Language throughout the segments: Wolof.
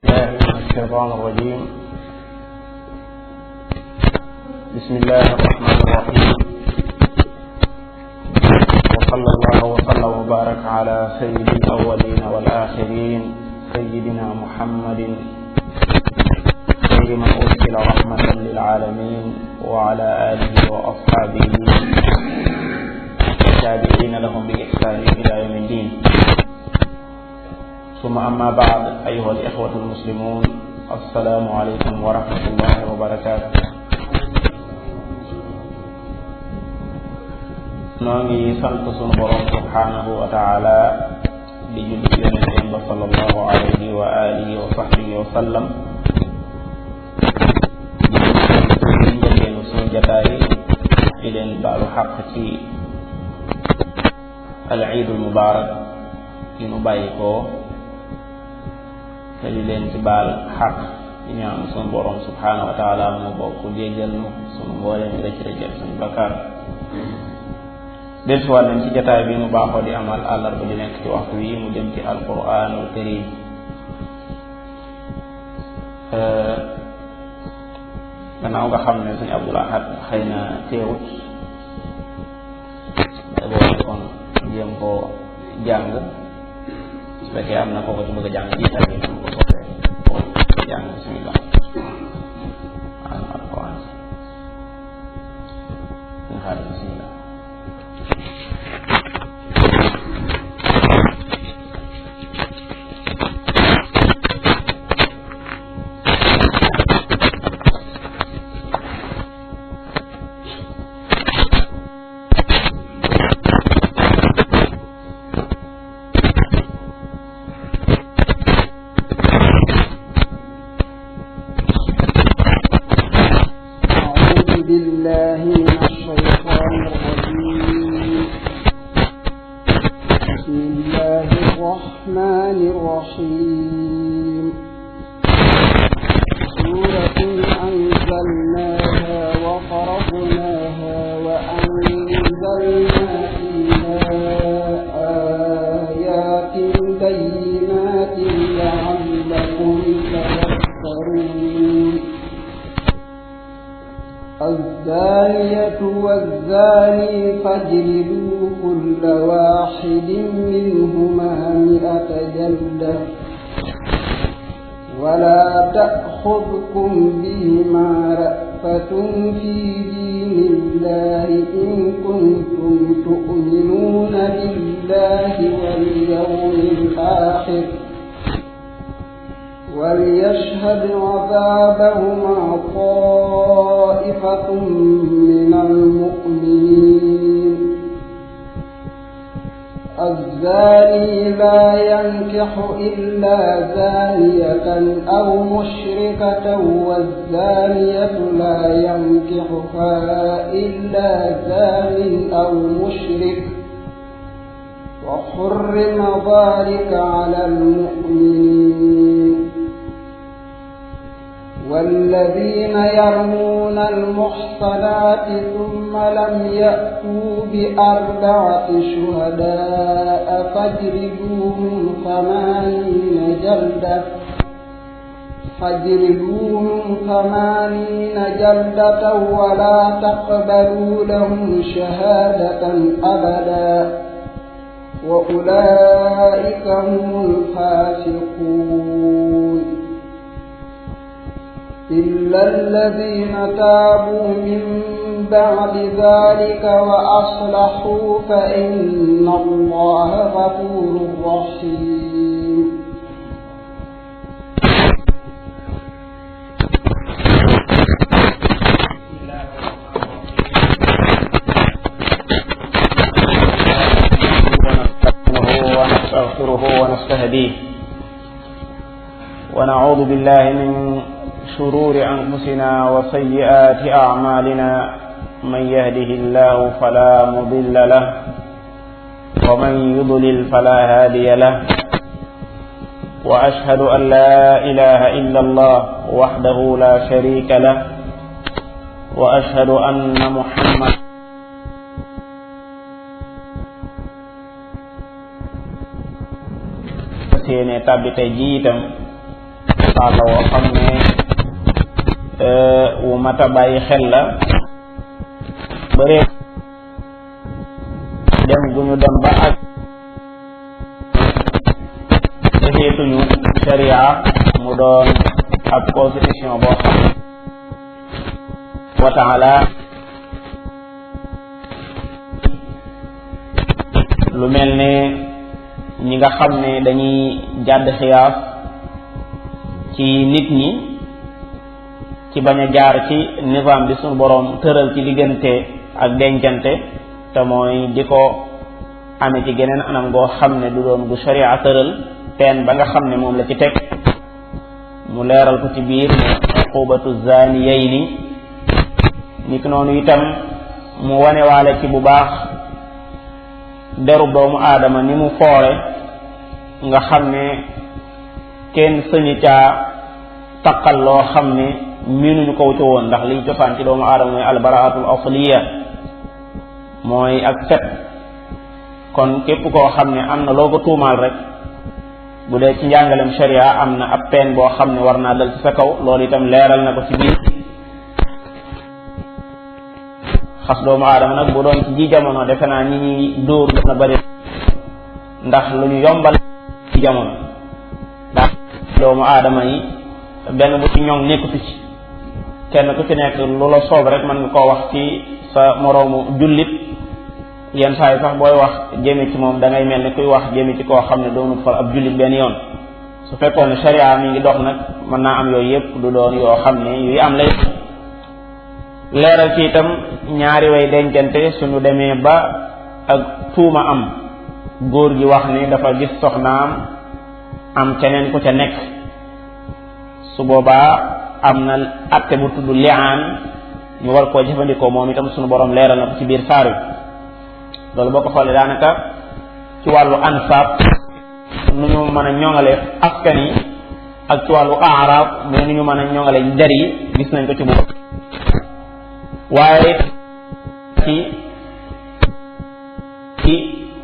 الله من الشيطان الرجيم. بسم الله الرحمن الرحيم، وصلى الله وسلم وبارك على سيد الأولين والآخرين سيدنا محمد خير من أرسل رحمة للعالمين وعلى آله وأصحابه والتابعين لهم بإحسان إلى يوم الدين. ثم أما بعد، أيها الإخوة المسلمون، السلام عليكم ورحمة الله وبركاته. نوغي سانت سunu borom subhanahu wa ta'ala di julli ci yonentam ba sallallahu alayhi wa alihi wa sahbihi wa sallam. di njëlbeenu sunu jataay di leen baalu xaq ci al iidul mubaarak yi nu bàyyi ko te di leen ci baal xaq di ñaan sunu borom subhanahu wa ta'ala mu bokk jéggal nu sunu mbooleem rëcc rëccal sunu bakkaar. dellusiwaat nañ ci jataay bi mu baaxoo di amal àllarba di nekk ci waxtu wi mu jëm ci alquraanul karim. gannaaw nga xam ne suñu Abdul Ahad xëy na teewut boobu kon jéem koo jàng su fekkee am na koo ko ci bëgg a jàng jiital bi ko soppee ko jàng bismillah alquran suñu xaar bismillah. الزانية والزاني فاجلدوا كل واحد منهما 100 جلدة ولا تأخذكم بهما رأفة في دين الله إن كنتم تؤمنون بالله واليوم الآخر وليشهد عذابهما طائفة من المؤمنين. الزاني لا ينكح إلا زانية أو مشركة والزانية لا ينكحها إلا زان أو مشرك وحرم ذلك على المؤمنين. والذين يرمون المحصنات ثم لم يأتوا ب4 شهداء فاجلدوهم 80 جلدة ولا تقبلوا لهم شهادة أبدا وأولئك هم الفاسقون. إلا الذين تابوا من بعد ذلك وأصلحوا فإن الله غفور رحيم. ونستغفره ونستهديه ونعوذ بالله من شرور أنفسنا وسيئات أعمالنا، من يهده الله فلا مضل له ومن يضلل فلا هادي له، وأشهد أن لا إله إلا الله وحده لا شريك له، وأشهد أن محمد seene tàbbi tey ji itam waxtaan la woo xam ne wu mata bàyyi xel la bëree dem gu ñu dem ba ak defeetuñu sharia mu doon ab constitution boo xam wa taala lu mel ne ñi nga xam ne dañuy jàdd xiyaas ci nit ñi ci bañ a jaar ci nizaam bi suñu boroom tëral ci diggante ak dencante te mooy di ko amee ci geneen anam goo xam ne du doon gu sharia tëral teen ba nga xam ne moom la ci teg mu leeral ko ci biir ne uqubatu zaniyayni nit noonu itam mu wanewaale ci bu baax deru doomu aadama ni mu foore nga xam ne kenn sëñu caa taqal loo xam ne miinuñu ko ci woon ndax liy cosaan ci doomu aadama mooy albaraatul asliya mooy ak set kon képp koo xam ne am na loo ko tuumaal rek bu dee ci njàngalem sharia am na ab peen boo xam ne war naa dal ci sa kaw loolu itam leeral na ko ci biir xas doomu aadama nag bu doon ci ji jamono defe naa ñi ñuy dóor dana bari ndax lu ñu yombal ci jamono ndax doomu aadama yi benn bu ci ñoŋ nekkutu ci kenn ku ci nekk lu la soob rek mën nga koo wax ci sa moroomu jullit yenn saa yi sax booy wax jëme ci moom da ngay mel ni kuy wax jëme ci koo xam ne doonut fal ab jullit benn yoon su fekkoon ne sharia mi ngi dox nag mën naa am yooyu yëpp du doon yoo xam ne yuy am lay leeral ci itam ñaari way dencante suñu demee ba ak tuuma am góor gi wax ne dafa gis soxnaam am keneen ku ca nekk su boobaa am na atte bu tudd li'aan ñu war koo jëfandikoo moom itam suñu borom leeral na ko ci biir saar wi loolu boo ko xoolee daanaka ci wàllu ansaab nu ñu mën a ñoŋale askan yi ak ci wàllu aaraab mu ne nu ñu mën a ñoŋale der yi gis nañ ko ci boobu waaye ci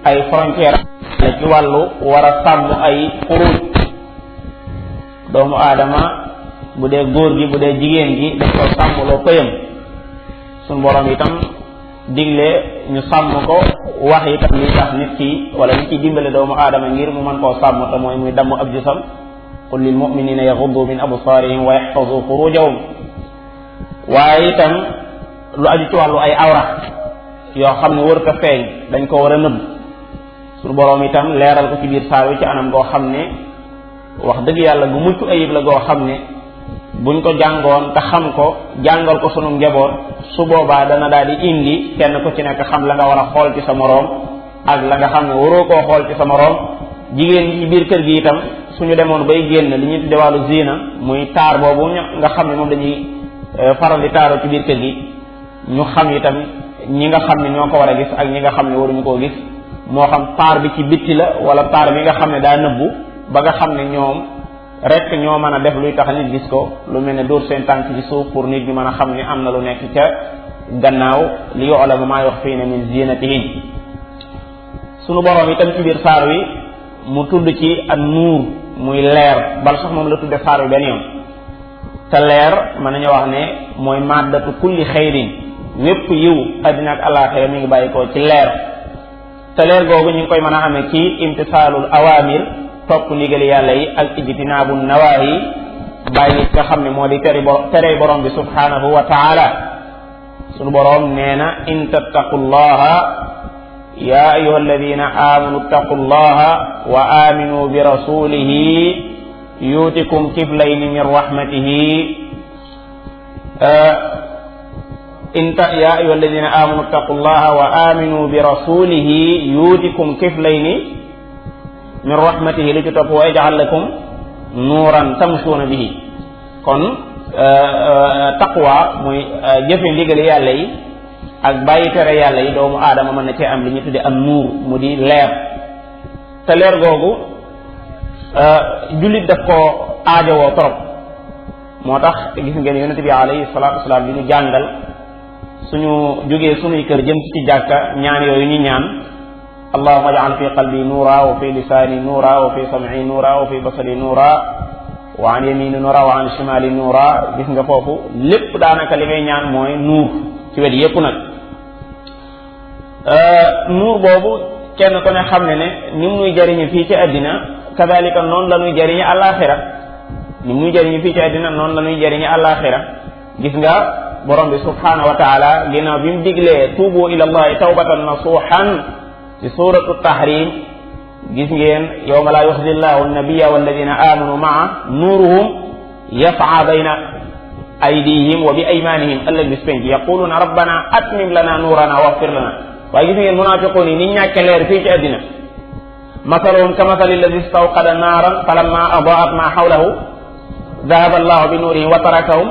ay frontière la ci wàllu war a sàmm ay xuruj doomu aadama bu dee góor gi bu dee jigéen gi dañ ko sàmm loo pëyam suñ borom itam digle ñu sàmm ko wax itam li tax nit ki wala li ci dimbale doomu aadama ngir mu mën koo sàmm te mooy muy damm ab gisam qul lil mu'minina yaghuddu min absarihim wa yahfazu furujahum waaye itam lu aju ci wàllu ay awra yoo xam ne wër ko feeñ dañ ko war a nëbb suñu boroom itam leeral ko ci biir saar wi ci anam goo xam ne wax dëgg yàlla gu mucc ayib la goo xam ne buñ ko jàngoon te xam ko jàngal ko sunu njaboot su boobaa dana daal di indi kenn ku ci nekk xam la nga war a xool ci sa moroom ak la nga xam ne waroo koo xool ci sa moroom jigéen ñi ci biir kër gi itam suñu demoon bay génn li ñuy tudde wàllu zina muy taar boobu nga xam ne moom dañuy faral di taaroo ci biir kër gi ñu xam itam ñi nga xam ne ñoo ko war a gis ak ñi nga xam ne waruñu koo gis moo xam taar bi ci bitti la wala taar bi nga xam ne daa nëbbu ba nga xam ne ñoom rek ñoo mën a def luy tax nit gis ko lu mel ne dóor seen tànk ci suuf pour nit ñi mën a xam ne am na lu nekk ca gannaaw li yu'lamu maa yukhfiina min zinatihin sunu boroom itam ci biir saar wi mu tudd ci an nuur muy leer bal sax moom la tudde saar wi benn yoon te leer mën nañu wax ne mooy maddatu kulli xayrin wépp yiw addina ak àllaaxira mi ngi bàyyi ko ci leer te leer googu ñu ngi koy mën a amee ci imtisaalul awaamir topp ndigali yàlla yi ak ijtinaabu nawaahi bàyyi nga xam ne moo di tere borom bi subhanahu wa taala sunu borom nee na in tattaqullaha ya ayuha alladina amanu ittaqullaha wa aminu bi rasulihi yuutikum kiflayni min rahmatihi ya ayuha alladina amanu ittaqullaha wa aminu bi rasulihi yuutikum kiflayni min rahmatihi li ci topp wa yaj'al lakum nuuran tamshuuna bihi kon taqwa muy jëfe ndigali yàlla yi ak bàyyi tere yàlla yi doomu aadama mën na cee am li ñu tudde am nuur mu di leer te leer googu jullit daf koo aajowoo trop moo tax gis ngeen yonent bi alayhi salaatu wasalaam bi ñu jàngal suñu jógee suñuy kër jëm ci jàkka ñaan yooyu ñu ñaan allahumma ij'al fi qalbi nuura wa fi lisaani nuura wa fi sam'i nuura wa fi basari nuura wa an yamini nuura wa an shimali nuura gis nga foofu lépp daanaka li ngay ñaan mooy nuur ci wet yépp nag. nuur boobu kenn ko ne xam ne ni mu nuy jariñu fii ci àddina kadalika noonu la nuy jariñu àllaaxira ni mu nuy jariñu fii ci àddina noonu la nuy jariñu àllaaxira gis nga borom bi subhanahu wa taala ginnaaw bi mu diglee tuubu ila allahi tawbatan nasuhan ci suratu tahrim gis ngeen yawma la yuxzi llahu annabiya walladina amanu maa nuuruhum yas'a bayna aydihim wa bi aymanihim ëllëg bis penc yaquluna rabbana atmim lana nuurana waghfir lana waaye gis ngeen munafiqun yi ni ñàkke leer fii ci àddina masaluhum ka masali alladi istawqada naaran falamma adaat ma hawlahu dahaba allahu bi nuurihim wa tarakahum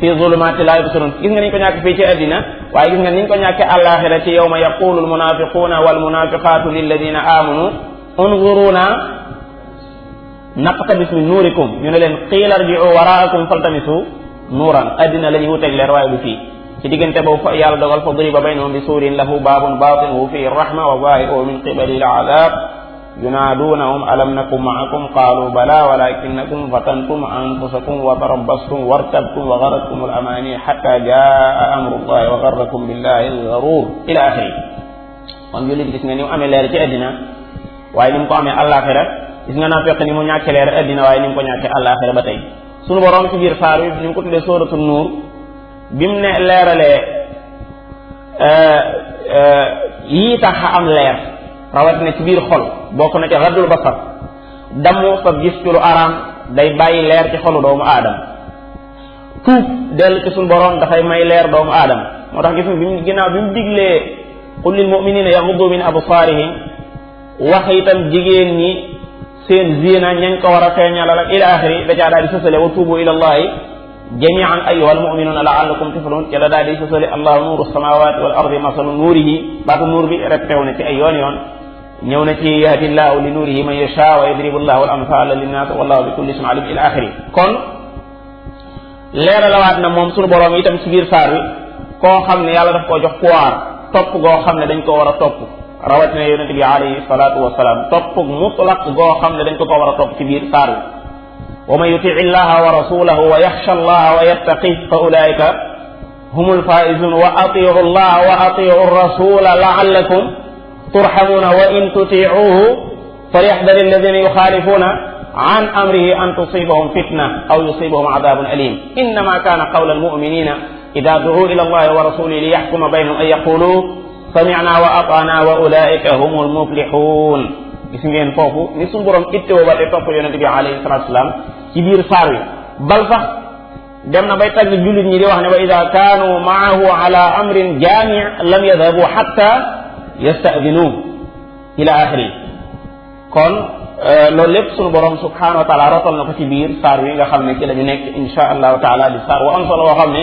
fi zulumati la yubsirun gis nga niñ ko ñàkk fii ci àddina waaye gis nga niñ ko ñàkke àllaaxira ci yawma yaqulu almunafiquna walmunafiqatu lilladina amanu unzuruna naqtabis min nuurikum ñu ne leen qiila irji'u waraakum faltamisu nuuran àddina la ñuy wuteeg leer waaye du fii ci diggante boobu fa yàlla dogal fa duriba baynahum bi suurin lahu baabun baatinuhu fihi rahma wa zaahiruhu min qibalihi al-'adhaab yunaadunahum alam nakum ma'akum qaalu balaa walaakinnakum fatantum anfusakum wa tarabbastum wartabtum wa gharratkum al-amaani hattaa jaa'a amrullahi wa gharrakum billahi al-gharuur ila axiri. kon jullit gis nga ni mu amee leer ci àddina waaye ni mu ko amee àllaaxira gis nga naa fekk ni mu ñàkkee leer àddina waaye ni mu ko ñàkkee àllaaxira ba tey sunu borom ci biir saar bi ni mu ko tuddee sooratu nuur bi mu ne leeralee yii tax a am leer rawatina ci biir xol bokk na ci raddul basar damu sa gis ci lu araam day bàyyi leer ci xolu doomu aadama tuub dellu ci suñu borom dafay may leer doomu aadama moo tax gis nga bi mu ginnaaw bi mu diglee qul lil mu'minina yaghuddu min absaarihim wax itam jigéen ñi seen zina ñañ ko war a feeñalal ak ila axiri da caa daal di sësale wa tuubu ila allahi jami'an ayyuha almu'minuna la'allakum tuflihun ci la daal di sësale allahu nuuru samawati wal ardi masalu nuurihi baatu nuur bi répété wu na ci ay yoon ñëw na ci yahdi llahu li nuurihi man yasha wa yadribu llahu al amthala linnas wallahu bi kulli shay'in alim ila axiri kon leeralawaat na moom sunu borom itam ci biir saar wi koo xam ne yàlla daf koo jox pouvoir topp goo xam ne dañ ko war a topp rawatina yonente bi alayhi salatu wasalaam topp mutlaq goo xam ne dañ ko war a topp ci biir saar wi wa man yuti illaha wa rasulahu wa yaxsha allaha wa yattaqi fa ulaika humul faizun wa atiu allaha wa atiu rasula laallakum turhamuna wa in tutiuhu falyahdari alladina yukhalifuna an amrihi an tusibahum fitna aw yusibahum adabun alim innama kana qawla almuminina ida duu ila allahi wa rasulihi liyaxkuma baynahum an yaqulu sami'na wa ata'na wa ulaika humul muflihun gis ngeen foofu ni suñu borom ittewoo ba te topp yonente bi alayhi salatu wasalaam ci biir saar wi bal sax dem na bay tagg jullit ñi di wax ne wa ida kaanu maahu ala amrin jaami' lam yadhabu hatta yasta'dinu ila axiri kon loolu lépp suñu borom subhanahu wa taala rotal na ko ci biir saar wi nga xam ne ci la ñu nekk insha allahu taala di saar wa am solo woo xam ne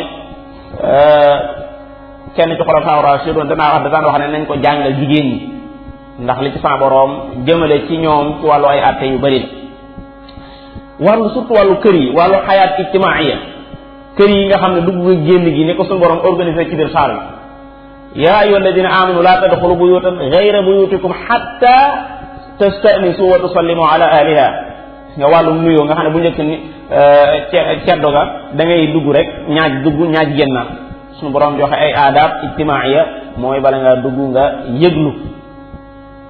kenn ci xulafaa rashidun daan wax ne nañ ko jàngal jigéen ñi ndax li ci sa borom jëmale ci ñoom ci wàllu ay atte yu bari la wàllu surtout wàllu kër yi wàllu xayaat ijtimaaiya kër yi nga xam ne dugg génn gi ni ko suñu borom organisé ci biir saar wi yaa ayyuha alladina amanu la tadxulu buyutan gayra buyutikum hatta tastanisu wa tusallimu ala ahliha nga wàllu nuyoo nga xam ne bu njëkk ni ceddo ga da ngay dugg rek ñaaj génnaat suñu borom joxe ay aadab ijtimaaiya mooy bala nga dugg nga yëglu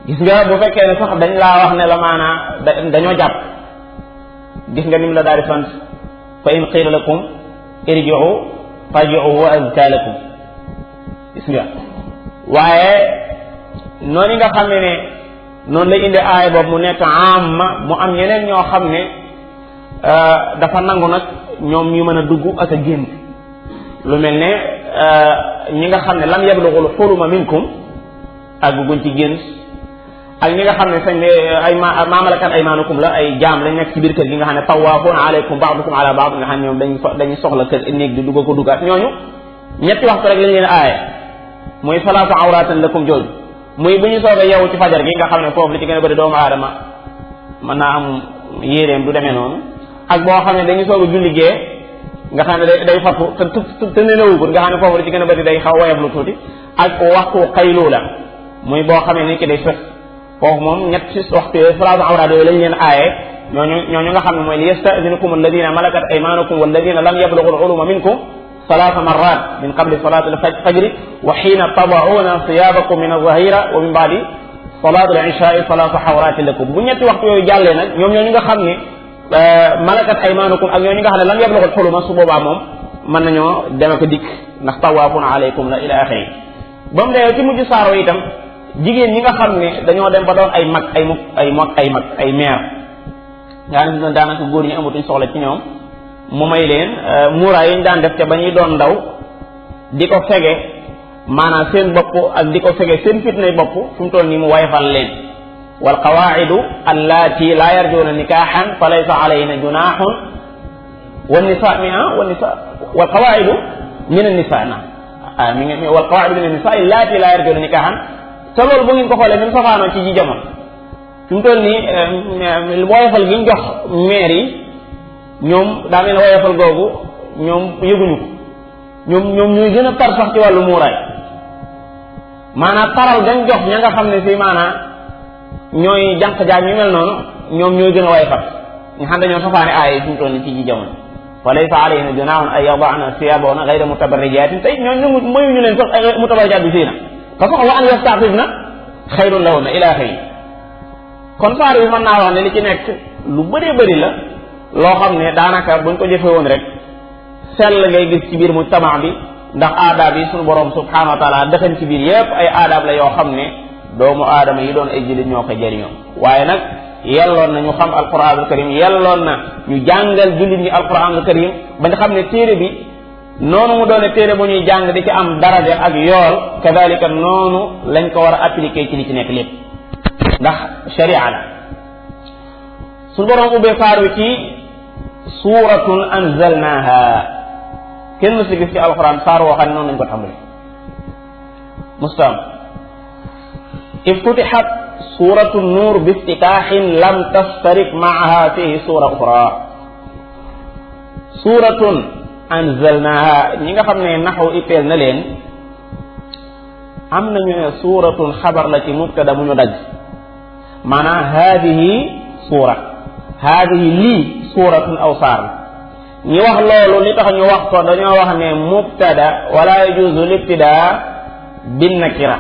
gis nga bu fekkee ne sax dañ laa wax ne la maanaa dañoo jàpp gis nga nim la daal di sant fa in qiila lakum irji'u farji'u wa azka lakum gis nga waaye noonu nga xam ne noonu lay indi aaya boobu mu nekk amma mu am ñeneen ñoo xam ne dafa nangu nag ñoom ñu mën a dugg ak a génn lu mel ne ñi nga xam ne lam yablughul huluma minkum ak guñ ci génn ak ñi nga xam ne sañ ay maamalakat aymaanukum la ay jaam lañ nekk ci biir kër gi nga xam ne tawaafuuna aleykum ba'dukum ala ba'd nga xam ne ñoom dañuy soxla kër néeg di dugg ko duggaat ñooñu ñetti waxtu rek lañ leen aaye muy salaatu awraatan lakum jooju muy bu ñu soobee yow ci fajar gi nga xam ne foofu li ci gën a bëri doomu aadama mën naa am yéeréem du demee noonu ak boo xam ne dañuy soog a julli gee nga xam ne day fattu te nelawugul nga xam ne foofu li ci gën a bëri day xaw woyof lu tuuti ak waxtu xaylu la muy boo xamee ni ki day fës foofu moom ñett ci waxtu yooyu salaatu awraat yooyu lañ leen aaye ñooñu nga xam ne mooy li yasta'zinukum alladina malakat aymanukum walladina lam yablughu al-huluma minkum ثلاث مرات من قبل صلاة الفجر وحين تضعون ثيابكم من الظهيرة ومن بعد صلاة العشاء ثلاث حورات لكم bu ñetti waxtu yooyu jàllee nag ñoom ñooñu nga xam ne malakat aymanukum ak ñooñu nga xam ne lam yablughu al-huluma su boobaa moom mën nañoo dem ak dikk ndax tawaafuna alaykum la ila axiri ba mu dee ci mujj saaro itam jigéen ñi nga xam ne dañoo dem ba doon ay mag ay meer nga xam ne daanaka góor ñi amatuñ soxla ci ñoom mu may leen muuraay yi ñu daan def ca ba ñuy doon ndaw di ko fege maanaam seen bopp ak di ko fege seen fitnay bopp fu mu toll nii mu wayfal leen wal qawaidu allati la yarjuna nikahan fa laysa alayna junahun wan nisa wal qawaidu min an-nisa wal qawaidu min an-nisa allati la yarjuna nikahan te loolu bu ngeen ko xoolee même safaanoo ci ji jamono fi mu toll nii woyofal gi ñu jox maire yi ñoom daa mel ne woyofal googu ñoom yëguñu ko ñoom ñooy gën a tar sax ci wàllu muuraay maanaam taral dañ jox ña nga xam ne si maanaam ñooy jànq jaag ñu mel noonu ñoom ñooy gën a woyofal ñu xam dañoo safaane aaya fi mu toll nii ci ji jamono wa laysa alayna junahun an yada'na thiyabahunna ghayra mutabarrijatin tey ñooñu mayuñu leen sax mutabarrijat bi fii na parce que wa an yasta'fifna xayrun lahunna ila axiri kon saar bi mën naa wax ne li ci nekk lu bëree bëri la loo xam ne daanaka buñ ko jëfe woon rek sell ngay gis ci biir mujtama bi ndax aadaab yi suñu borom subhanahu wa taala dëxañ ci biir yépp ay aadaab la yoo xam ne doomu aadama yi doon ay jullit ñoo ko jëriñoo waaye nag yelloon na ñu xam alquranul karim yelloon na ñu jàngal jullit ñi alquranul karim ba nga xam ne téere bi noonu mu doone téere bu ñuy jàng di ci am daraja ak yool kadalika noonu lañ ko war a appliquer ci li ci nekk lépp ndax sharia la suñu borom ubbee saar wi ci suuratun anzalnaha kenn si gis ci alquran saar woo xam ne noonu lañ ko tàmbali mustam iftutihat suratu nuur bi iftitaahin lam tastarik maaha fihi sura uxra suratun anzalnaha ñi nga xam ne naxu itteel na leen am nañu ne suratun xabar la ci mubtada mu ñu daj maanaam haadihi suura haadihi lii suuratun aw saar ñi wax loolu li tax ñu wax ko dañoo wax ne mubtada wala yajuzu libtidaa bin nakira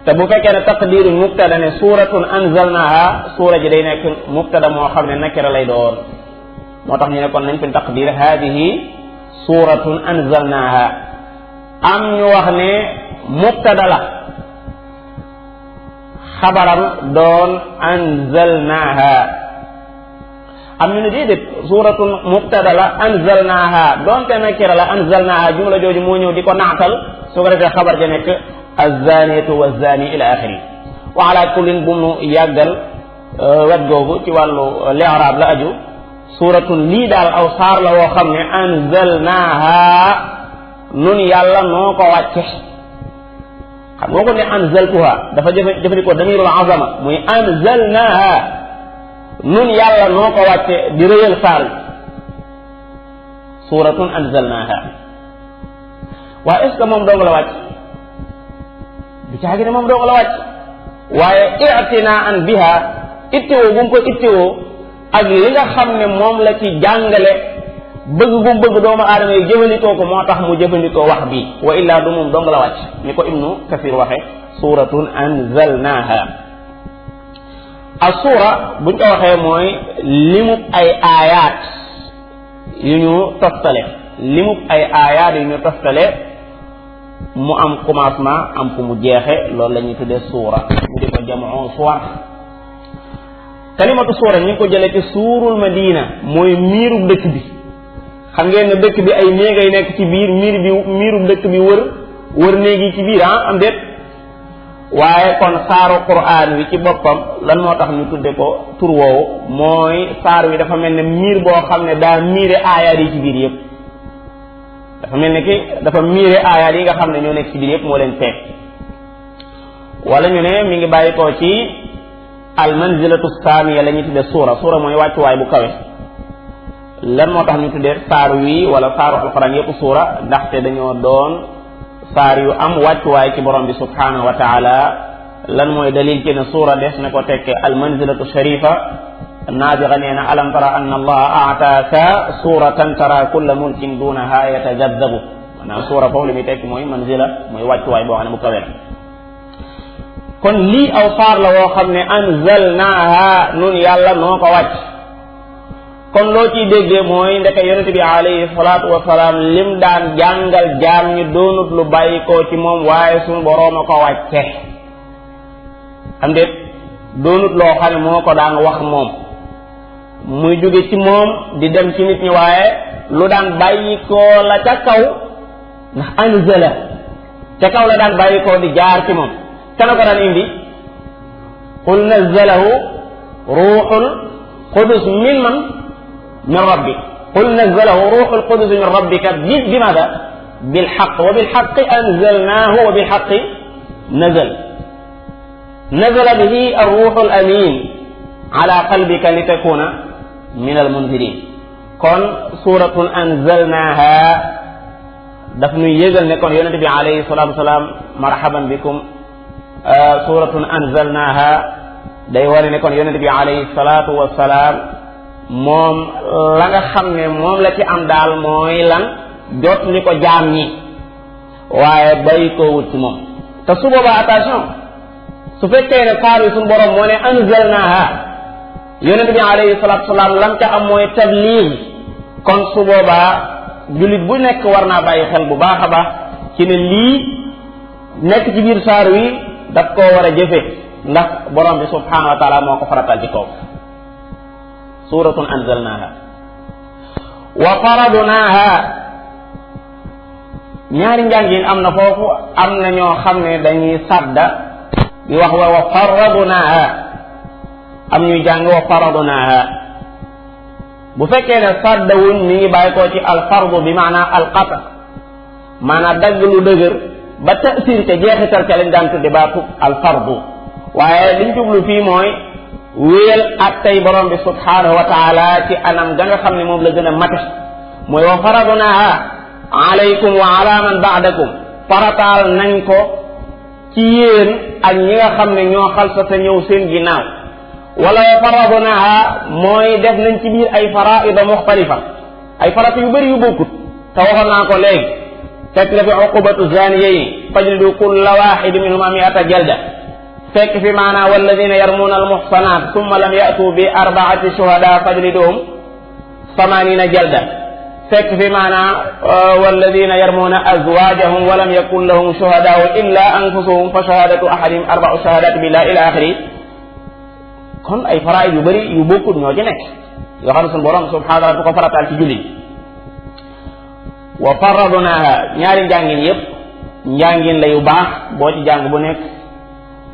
te bu fekkee ne taqdiru mubtada ne suuratun anzalnaha suura ji day nekk mubtada moo xam ne nakira lay doon moo tax ñu ne kon nañ fi taqdir haadihi suuratun anzalnaha am ñu wax ne mubtada la xabaram doon anzalnaha am ñu ne déedéet suuratun mubtada la anzalnaha doonte nakira la anzalnaha jumla jooju moo ñëw di ko naatal su ko defee xabar ja nekk azzaaniyatu wazzaani ila axiri wa ala kullin bu mu yàggal wet googu ci wàllu li'raab la aju suuratun lii daal aw saar la woo xam ne anzalnaha nun yàlla noo ko wàcce xam nga ko ne anzaltuha dafa jëfandikoo damirul azama muy anzalnaha nun yàlla noo ko wàcce di rëyal saar bi suuratun anzalnaha waaye est ce que moom dong la wàcc du caagi ne moom dong la wàcc waaye i'tinaan biha ittewoo bu mu ko ittewoo ak li nga xam ne moom la ci jàngale bëgg bu mu bëgg doomu aadama yi jëfandikoo ko moo tax mu jëfandikoo wax bi wa illaa du moom dong la wàcc ni ko ibnu kasir waxe suuratun anzalnaha as-suura buñ ko waxee mooy limub ay aayaat yu ñu toftale limub ay aayaat yu ñu toftale mu am commencement am fu mu jeexe loolu la ñuy tuddee suura ñu di ko jamoo suwar kalimatu suura ñu ngi ko jëlee ci suurul madina mooy miirub dëkk bi xam ngeen ne dëkk bi ay néeg ay nekk ci biir miirub dëkk bi wër néeg yi ci biir am déet waaye kon saaru quraan wi ci boppam lan moo tax ñu tudde ko tur woowu mooy saar wi dafa mel ne miir boo xam ne daa miire aayaat yi ci biir yëpp dafa mel ne ki dafa miire aayaat yi nga xam ne ñoo nekk ci biir yëpp moo leen fekk wala ñu ne mi ngi bàyyi ko ci al manzilatu saaniya la ñuy tudde suura mooy wàccuwaay bu kawe lan moo tax ñu tuddee saar wi wala saaru alquran yëpp suura ndaxte dañoo doon saar yu am wàccuwaay ci borom bi subhanahu wa taala lan mooy dalil ci ne suura des na ko tekke al manzilatu sharifa Naabiga nee na alam tara anna allaha aataaka suratan tara kulla mulkin dunaha yatajaddabu maanaam suura foofu li muy tekki mooy manzila mooy wàccuwaay boo xam ne bu kawe la kon lii aw saar la woo xam ne anzalnaaha nun yàlla noo ko wàcc kon loo ciy déggee mooy ndeke yonente bi alayhi salaatu wasalaam lim daan jàngal jaam ñi doonut lu bàyyi koo ci moom waaye suñu boroom a ko wàcce am déet doonut loo xam ne moo ko daan wax moom muy jóge ci moom di dem ci nit ñi waaye lu daan bàyyi koo la ca kaw ndax anzala ca kaw la daan bàyyi koo di jaar ci moom kana ko daan indi qul nazzalahu ruuxul qudus min man min rabbi qul nazzalahu ruuxul qudus min rabbika bimaada bilxaq wa bilxaqi anzalnaahu wa bilxaqi nazala bihi arruuxul amin ala qalbika litakuna min almunzirin kon suratun anzalnaaha daf nuy yëgal ne kon yonente bi alayhi salatu wasalaam marhaban bikum suratun anzalnaaha day wane ne kon yonente bi alayhi salatu wasalaam moom la nga xam ne moom la ci am daal mooy lan jot li ko jaam ñi waaye bàyyi koo wut ci moom te su boobaa attention su fekkee ne saar yi suñu borom moo ne anzalnaaha yonente bi alayhi salatu wasalaam lam ca am mooy tabliig kon su boobaa jullit bu nekk war naa bàyyi xel bu baax a baax ci ne lii nekk ci biir saar wi daf koo war a jëfe ndax borom bi subhanahu wa taala moo ko faratal ci kaw suratun anzalnaha wa faradnaha ñaari njàngin am na foofu am na ñoo xam ne dañuy sadda di wax wa faradnaha am ñuy jàng wa faradnaha bu fekkee ne saddawuñ mi ngi bàyyi koo ci alfardu bi maanaa alqata maanaa dagg lu dëgër ba tasir ca jeexital ca lañ daan tudde baatu alfardu waaye liñ jublu fii mooy wéyal ak tey borom bi subhanahu wa taala ci anam ga nga xam ne moom la gën a mate mooy wa faradnaha alaykum wa ala man baadakum farataal nañ ko ci yéen ak ñi nga xam ne ñoo xalsa sa ñëw seen ginnaaw wala wa faradnaha mooy def nañ ci biir ay faraida muxtalifa ay farata yu bëri yu bokkut te waxoon naa ko léegi fekk la fi uqubatu zaniyayn fajlidu kulla waxidi minhuma mi'ata jalda fekk fi maanaa walladina yarmuuna almuxsanat summa lam yatu bi arbaati shuhada fajliduhum 80 jalda fekk fi maanaa walladina yarmuuna azwajahum wa lam yakun lahum shuhadaau illa anfusuhum fa shahadatu ahadihim 4 shahadati billah ila axiri kon ay faraid yu bëri yu bokkut ñoo ci nekk yoo xam ne suñu borom subhanahu wa taala du ko farataal ci jullit wa faradnaha ñaari njàngin yépp njàngin la yu baax boo ci jàng bu nekk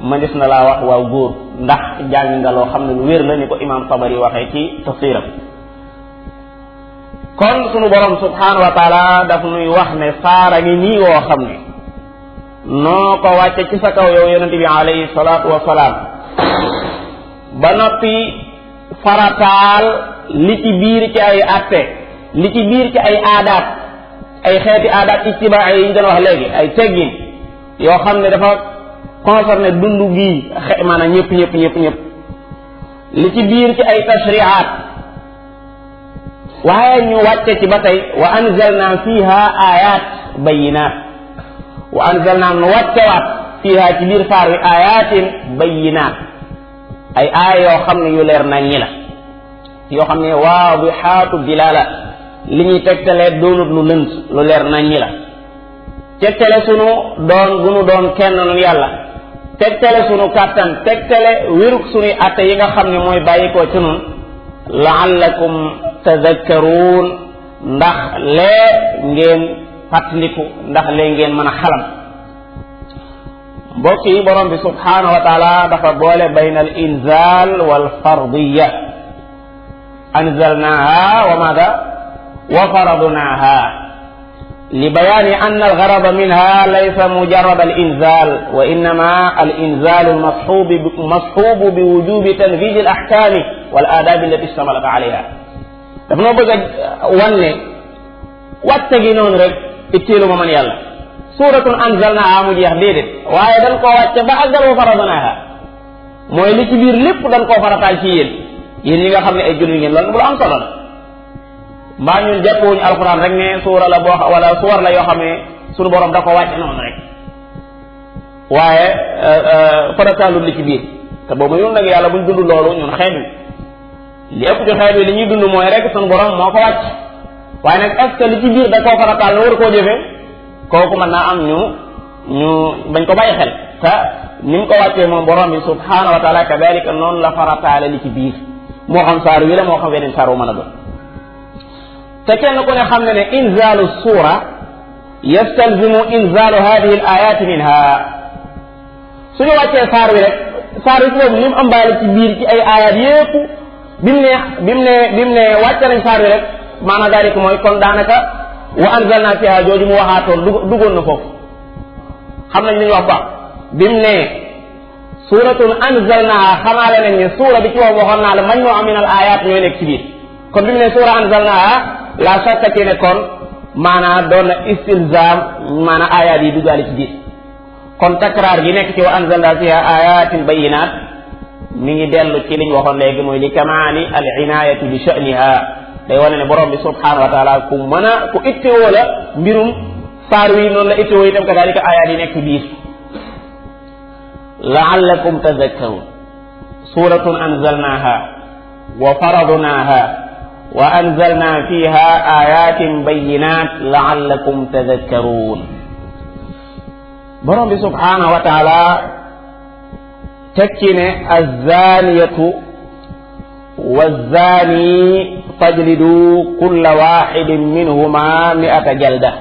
mënees na laa wax waaw góor ndax jàng nga loo xam ne lu wér la ni ko imam Tabari waxee ci tafsiram kon sunu borom subhanahu wa taala daf nuy wax ne saara ngi nii woo xam ne noo ko wàcce ci sa kaw yow yonente bi alayhi salaatu wasalaam ba noppi farataal li ci biir ci ay atte li ci biir ci ay aadaat ay xeeti aadaat ittibaa yi ñu doon wax léegi ay teggin yoo xam ne dafa concerné dundu gii maanaam ñëpp li ci biir ci ay tashri'at waaye ñu wàcce ci ba tey wa anzalna fiha ayat bayinat wa anzalna nu wàccewaat fiha ci biir saar wi ayatin bayinat ay aaya yoo xam ne yu leer nañ ñi la yoo xam ne waadixaatu dilala li ñuy tegtalee doonut lu lënt lu leer nañ ñi la tegtale sunu doon gunu doon kenn nun yàlla tegtale sunu kàttan tegtale wérug sunuy atte yi nga xam ne mooy bàyyikoo ci nun laallakum tadakkaruun ndax lee ngeen fàttaliku ndax lee ngeen mën a xalam mbokk yi borom bi subhanahu wa taala dafa boole bayna al inzal wal fardiya anzalnaha wa mada wa faradnaha li bayani anna al gharada minha laysa mujarrad al inzal wa innama al inzal al mashub bi wujubi tanfidh al ahkam wal adab allati ishtamalat alayha daf noo bëgg a wan ne wàcce gi noonu rek itteelu ma man yàlla suratun anzalnaha mu jeex déedéet waaye dañ koo wàcce ba àggal wa faradnaha mooy li ci biir lépp dañ koo farataal ci yéen yéen ñi nga xam ne ay jullit ngeen loolu bu la am solo la mbaa ñun jàppewuñu alquran rek ne suura la boo wala suwar la yoo xam ne suñu borom da ko wàcce noonu rek waaye farataalul li ci biir te boobu ñun nag yàlla buñ dund loolu ñun xeet wi li ëpp ci xeet wi li ñuy dund mooy rek suñu borom moo ko wàcc waaye nag est-ce que li ci biir da koo farataal war koo jëfe kooku mën naa am ñu bañ ko bàyyi xel te ni mu ko wàccee moom borom bi subhanahu wa taala kadalika noonu la farataale li ci biir moo xam saar wi la moo xam weneen saar wu mën a doon te kenn ku ne xam ne ne inzaalu suura yastalzimu inzaalu hadihi al ayati minha suñu wàccee saar wi rek saar wi boobu li mu ëmbaale ci biir ci ay ayat yépp bi mu ne wàcce nañ saar wi rek maanaam daal mooy kon daanaka wa anzalna fiha jooju mu waxaatoon duggoon na foofu xam nañ li ñu wax baax bi mu ne suuratun anzalnaha xamaale nañ ne suura bi ci wax waxoon naa la majmu'a min al ayat ñooy nekk ci biir kon bi mu ne suura anzalnaha la shakka ci ne kon maanaam doon na istilzam maanaam ayat yi duggaale ci biir kon takraar gi nekk ci wa anzalna fiha ayatin bayyinat mi ngi dellu ci liñ waxoon léegi mooy li kamaali al inayati bi sha'niha day wane ne borom bi subhanahu wa taala ku mën a ku ittewoo la mbirum saar wi noonu la ittewoo itam kadalika ayat yi nekk ci biir la'allakum tadhakkarun suratun anzalnaha wa faradnaha wa anzalna fiha ayatin bayyinat la'allakum tadhakkarun borom bi subhanahu wa taala tekki ne az-zaniyatu waz-zani fajlidu kulla wahidin minhuma mi'ata jalda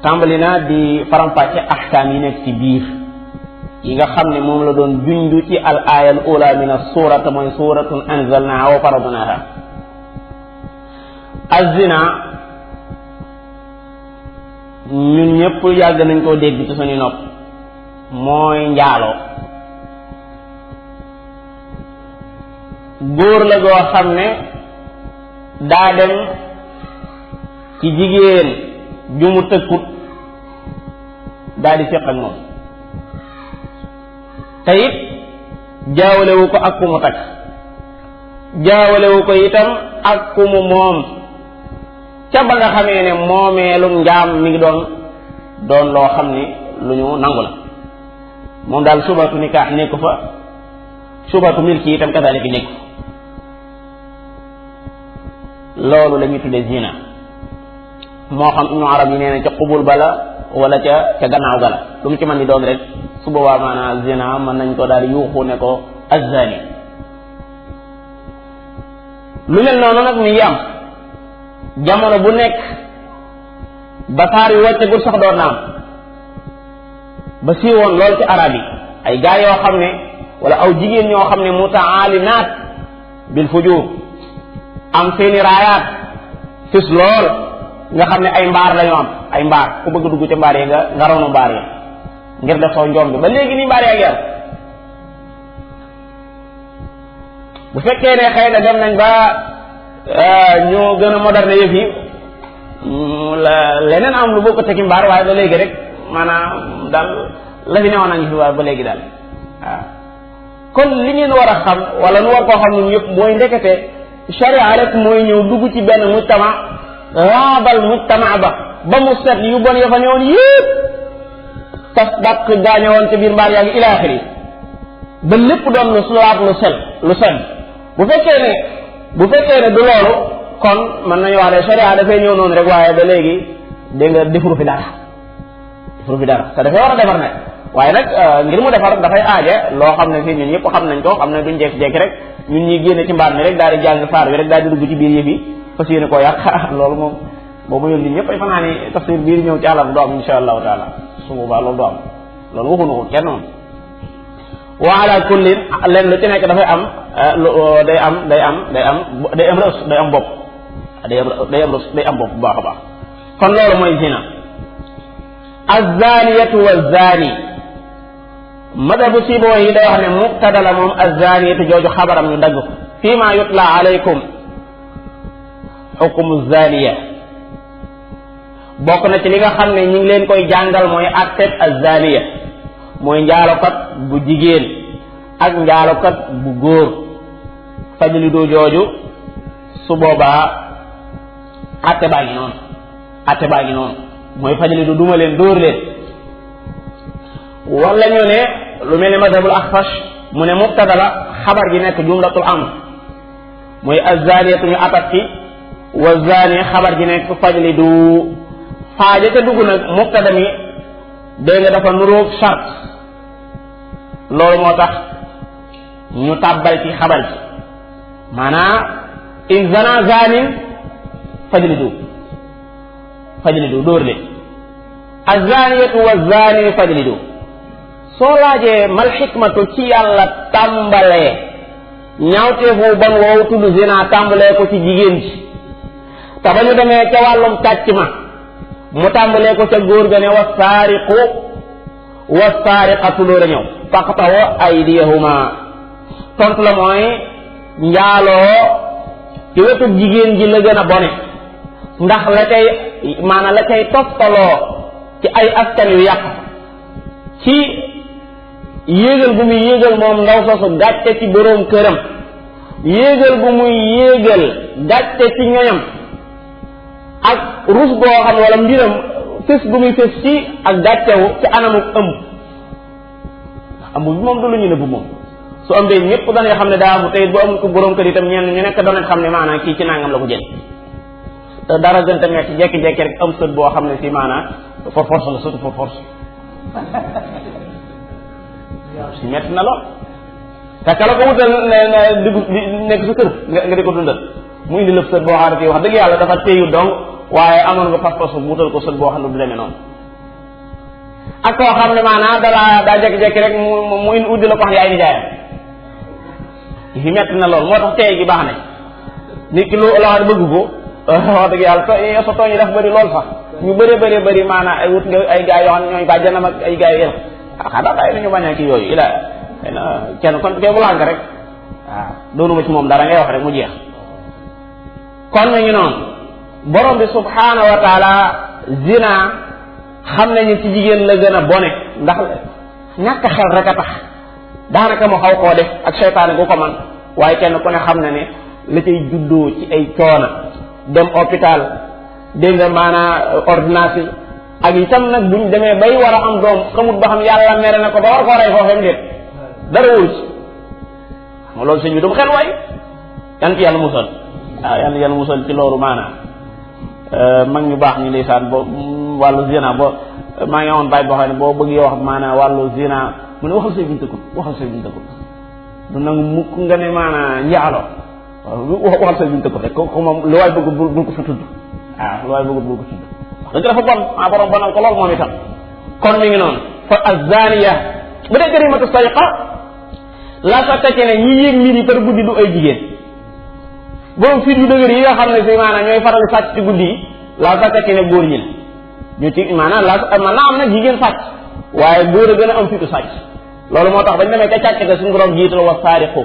tàmbali na di faram-fàcce ahkaam yi nekk ci biir yi nga xam ne moom la doon jundu ci al aaya al ula min as-suura te mooy suuratun anzalnaha wa faradnaha az-zina ñun ñëpp yàgg nañ koo dégg ci suñu nopp mooy njaaloo góor la goo xam ne daa dem ci jigéen ju mu tëkkut daal di séq ak moom te it jaawalewu ko ak ku mu takk jaawalewu ko itam ak ku mu moom ca ba nga xamee ne moomeelum njaam mi ngi doon loo xam ni lu ñu nangu la moom daal subatu nikaax nekku fa subatu milki itam kadalika nekku loolu la ñuy tuddee zina moo xam ibnu arab yi nee na ca xubul bala wala ca gannaaw gala lu mu ci mën di doon rek su boobaa maanaam zina mën nañ ko daal di yuuxu ne ko azzani lu mel noonu nag mi ngi am jamono bu nekk ba saar yu wàccagul sax doon na am ba siiwoon loolu ci arab yi ay gaa yoo xam ne wala aw jigéen ñoo xam ne mutaalinaat bil fujur am seeni raayaat fis lool nga xam ne ay mbaar lañu am ay mbaar ku bëgg dugg ca mbaar yi nga ronu mbaar yi ngir def soo njom bi ba léegi nii mbaar yaa ngi am bu fekkee ne xëy na dem nañ ba ñu gën a moderne yëf yi leneen am lu bokk teki mbaar waaye ba léegi rek maanaam daal la fi newoon nañu fi waaye ba léegi daal waaw kon li ngeen war a xam wala nu war koo xam ñun yëpp mooy ndekete sharia rek mooy ñëw dugg ci benn mujtama raabal mujtama ba mu set yu bon ya fa newoon yëpp tas dàq gaañe woon ci biir mbaar yaa ngi ila axiri ba lépp doon lu sulaat lu sell bu fekkee ne du loolu kon mën nañu wax ne sharia dafay ñëw noonu rek waaye ba léegi dégg nga defuru fi dara te dafay war a defar nag waaye nag ngir mu defar dafay aaje loo xam ne fii ñun ñëpp xam nañ ko xam ne duñ jekki-jekki rek ñun ñuy génne ci mbaar mi rek daal di jàng saar bi rek daal di dugg ci biir yëf yi fas yéene koo yàq loolu moom boobu ñun ñëpp ay fanaani tafsir biir ñëw ci àllam du am insha allahu taala su boobaa loolu du am loolu waxuñu ko kenn moom wa ala kullin leen lu ci nekk dafay am day am bopp bu baax a baax kon loolu mooy zina az-zaniyatu waz-zani madhabu Sibawayh yi day wax ne muqtada la moom az-zaniyatu jooju xabaram ñu dagg ko fii ma yutla alaykum hukmu az-zaniya bokk na ci li nga xam ne ñu ngi leen koy jàngal mooy atteb az-zaniya mooy njaalokat bu jigéen ak njaalokat bu góor fajlidu jooju su boobaa atte baa ngi noonu mooy fajlidu duma leen dóor leen. wala ñu ne lu mel ni madhabul Axfash mu ne mubtada la xabar gi nekk jumlatul amr mooy azzaaniyatu ñu atat ci wa zaani xabar gi nekk fajlidu faaja ca dugg nag mubtada mi dégg nga dafa nuróog shart loolu moo tax ñu tàbbal ci xabar gi maanaam in zana zanin fajlidu dóor leen azzaaniyatu wa zaani fajlidu. soo laajee mal xikmatu ci yàlla tàmbalee ñaawteefu ban woowu tudd zina tàmbalee ko ci jigéen ji te ba ñu demee ca wàllum càcc ma mu tàmbalee ko ca góor ga ne wasaariqu wasaariqatu loola ñëw faqtahu aydiyahuma tontu la mooy njaaloo ci wetu jigéen ji la gën a bone ndax la cay toftaloo ci ay askan yu yàq ci yéegal bu muy yéegal moom ndaw soosu gàcce ci boroom këram yéegal bu muy yéegal gàcce ci ñoñam ak rus boo xam wala mbiram fés bu muy fés ci ak gàccewu ci anamu ëmb bi moom du lu ñu ne bu moom su ëmbee ñëpp dañuy xam ne daa amu tey bu amul ko boroom kër itam ñenn ñu nekk danañ xam ne maanaam kii ci nangam la ko jël te dara gën tamit ci jekki-jekki rek am sët boo xam ne si maanaam for force la surtout for force si metti na lool te kala ko wutal di nekk sa kër nga di ko dundal mu indi lépp sët boo xam ne wax dëgg yàlla dafa téyu dong waaye amoon nga pas-pas wutal ko sët boo xam ne du demee noonu ak koo xam ne maanaam daa jekki-jekki rek mu indi uddi la ko wax ne ay nijaayam si metti na lool moo tax tey gi baax na nit ki loo xam ne bëgg ko wax dëgg yàlla sa tooñ yi daf bëri lool sax ñu bëri maanaam ay wut nga ay gars yoo xam ne ñooy bàjjanam ak ay gars yi xanaa bàyyi nañu bañ a kii yooyu ila xëy na kenn kon kay bu lànk rek waaw doonuma ci moom dara ngay wax rek mu jeex. kon nañu noonu borom bi subhaanahu wa taala zina xam nañu ci jigéen la gën a bone ndax ñàkk xel rek a tax daanaka mu xaw koo def ak seytaane gu ko man waaye kenn ku ne xam na ne la cay juddoo ci ay coona dem hôpital dégg nga maanaa ordonnance yi ak itam nag buñ demee bay war a am doom xamut ba xam yàlla mere na ko ba war koo rey foofem déet dara wóor ci ma loolu sëñ bi dum xel waay yan ci yàlla musal waaw yàlla musal ci loolu maanaam mag ñu baax ñu ndeysaan bo wàllu zina bo maa ngi amoon bàyyi boo xam ne boo bëggee wax maanaam wàllu zina mu ne waxal say bintakul du nangu mukk nga ne maanaam njaalo waaw waxal say bintakul rek ko moom lu waay bëgg bul ko fa tudd waaw lu waay bëgg bul ko tudd wax dëgg dafa bon maa borom bonal ko lool moom itam kon mi ngi noonu fa azaniya bu dee karimatu sariqa la sakkake ne ñi yéeg mbir yi par guddi du ay jigéen borom fit yu dëgër yi nga xam ne si maanaam ñooy faral sàcc ci guddi yi la sakkake ne góor ñi la ñu ci maanaam la am nag jigéen sàcc waaye góor a gën a am fitu sàcc loolu moo tax bañ demee ca càcc ga suñu borom jiital wa saariqu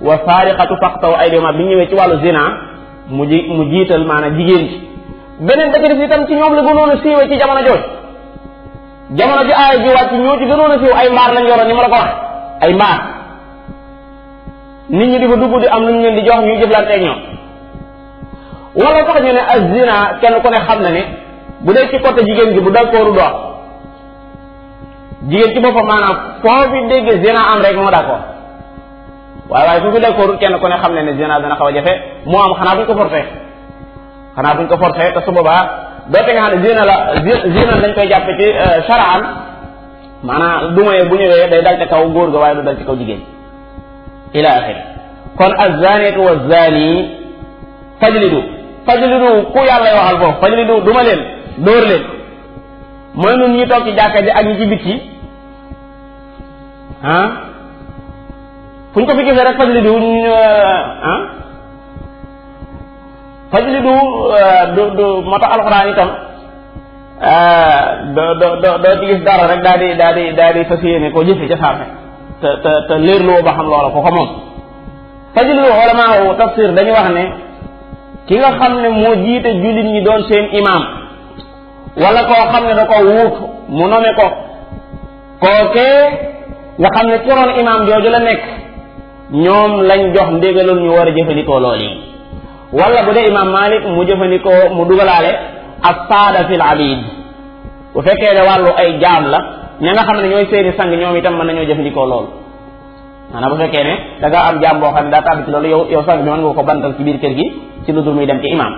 wa saariqatu faqtaw aydihima bi ñu ñëwee ci wàllu zina mu jiital maanaam jigéen ci beneen ba ci def itam ci ñoom la gënoon a siiwee ci jamono jooju jamono ji aaya ji wàcc ñoo ci gënoon a siiw ay mbaar lañ yoroon ni ma la ko wax ay mbaar nit ñi di fa dugg di am lu ñu leen di jox ñuy jëflante ak ñoom wala sax ñu ne az-zina kenn ku ne xam na ne bu dee ci côté jigéen gi bu d'accordu doon jigéen ci boppam maanaam foo fi dégg zina am rek moo d'accord waaye fu fi d'accordu kenn ku ne xam ne ne zina dana xaw a jafe moo am xanaa buñ ko forcé te su boobaa doote nga xam ne zina dañ koy jàppe ci sharaan maanaam dumaye bu ñëwee day dal ci kaw góor ga waaye du dal ci kaw jigéen ila axiri kon az-zaaniyatu waz-zaani fajlidu ku yàlla waxal foofu fajlidu duma leen dóor leen mooy nun ñi toog ci jàkka ji ak ñi ci bitti fu ñu ko fi gisee rek fajlidu fajlidu du moo tax alxuraan itam doo ci gis dara rek daal di fas yéene koo jëfe ca saafe te leerloo ba xam loola ko moom fajlidu ulama tafsir dañu wax ne ki nga xam ne moo jiite jullit ñi doon seen imam wala koo xam ne da ko wuut mu nome ko kookee nga xam ne ci ron imaam jooju la nekk ñoom lañ jox ndégalul ñu war a jëfandikoo loolu yi wala bu dee imaam Malik mu jëfandikoo mu dugalaale as-saada fil abid bu fekkee ne wàllu ay jaam la ña nga xam ne ñooy seeni sang ñoom itam mën nañoo jëfandikoo loolu maanaam bu fekkee ne da nga am jaam boo xam ne daa tàbbi ci loolu yow sang bi mën nga ko bantal ci biir kër gi ci lu dul muy dem ci imaam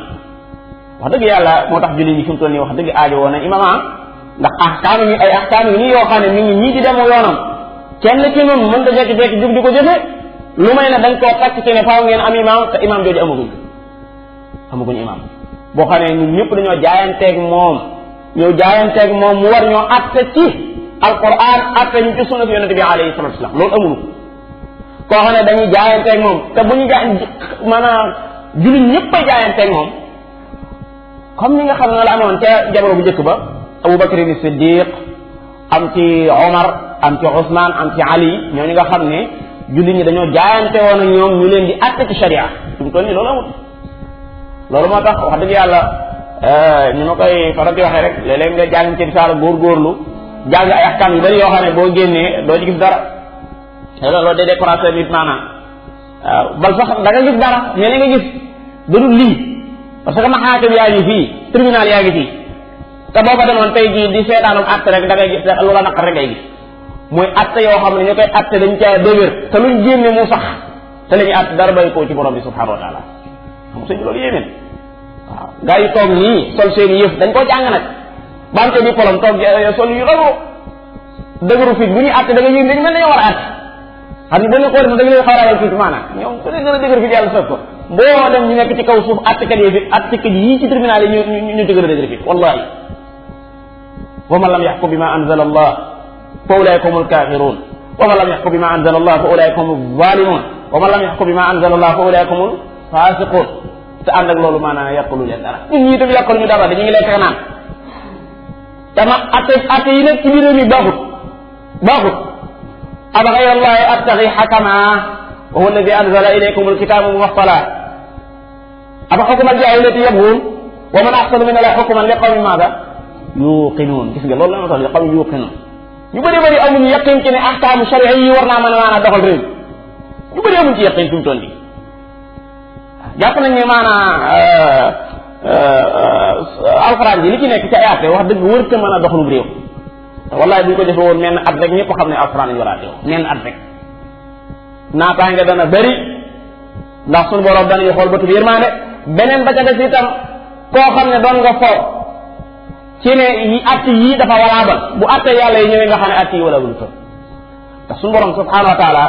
wax dëgg yàlla moo tax julli ñi fi mu toll nii wax dëgg aajo woon na imaam ndax ahkaam yi ay ahkaam yi nii yoo xam ne mi ngi ñii di dem yoonam kenn ci ñoom mën da jekki-jekki jug di ko jëfe lu may ne dañ koo takk ci ne faaw ngeen am imaam te imaam jooju amaguñ imaam boo xam ne ñun ñëpp dañoo jaayanteeg moom mu war ñoo atte ci alquran atte ñu ci sunna si yonente bi alayhi salatu wasalam loolu amunu koo xam ne dañuy jaayanteeg moom te bu ñu maanaam jullit ñëpp ay jaayanteeg moom comme ni nga xam ne la amoon ca jamono bu njëkk ba Abu Bakr as-Siddiq am ci Omar am ci Ousmane am ci Ali ñooñu nga xam ne jullit ñi dañoo jaayante woon ak ñoom ñu leen di atte ci sharia su mu toll nii loolu amul loolu moo tax wax dëgg yàlla ñu ma koy faral di waxee rek léeg-léeg nga jàng ci risaala góorgóorlu jàng ay ahkaam yu bari yoo xam ne boo génnee doo ci gis dara loolu day découragé nit maanaam waaw bal sax da nga gis dara ñeneen nga gis dadul lii parce que maxaakim yaa ngi fii tribunal yaa ngi fii te boo fa demoon tey jii di seetaanum atte rek da ngay gis loola naqar rek ngay gis mooy atte yoo xam ne ñu koy atte dañ caa dëgër te luñ génne mu sax te la ñuy atte dara bay koo ci borom bi subhanahu wa taala xam sëñ bi loolu yéemeen waaw gaa yi toog nii sol seeni yëf dañ koo jàng nag ba am te diplôme toog sol yu rago dëgëru fit bu ñuy atte da nga yëg dañ mel nañoo war a atte xam ne dañu xool da nga leen xawrawal fit maanaam ñoom ku ne gën a dëgër fit yàlla soog ko boo dem ñu nekk ci kaw suuf attekat yi fit attekat yii ci tribunal yi ñu ci gën a dëgër fit wallahi wa man lam yaxkum bima anzala allah fa ulaika humul kafirun wa man lam yaxkum bima anzala allah fa ulaika humuz zalimun wa man lam yaxkum bima anzala allah fa ulaika humul fasiqun te ànd ak loolu maanaam yàqulu leen dara ñun ñii itam yàqalu ñu dara dañu ngi lekk naan dama atte yi nag ci biir réew mi baaxut afa ghayra allahi abtaghi hakama wa huwa alladhi anzala ilaykum alkitaba mufassala afa hukma aljahilati yabghun wa man ahsanu min allahi hukman liqawmin madha yuqinun gis nga loolu la ma tax liqawmin yuqinun ñu bëri amuñu yaqin ci ne ahkaamu sharia yi war naa mën a doxal réew ñu bëri amuñu ci yaqin fi mu toll nii jàpp nañ ne maanaam alxuraan bi li ci nekk ci ay atte wax dëgg wër te mën a doxalub réew wallahi bu ñu ko defee woon menn at rek ñëpp xam ne alxuraan lañu war a atte menn at rek naataange dana bëri ndax suñu borom danañu xool bëtu bi yërmaande beneen ba ca des itam koo xam ne doon nga foof ci ne yi att yii dafa walaabal bu atte yàlla yi ñëwee nga xam ne att yi walaabul fa ndax suñu borom subhanahu wa taala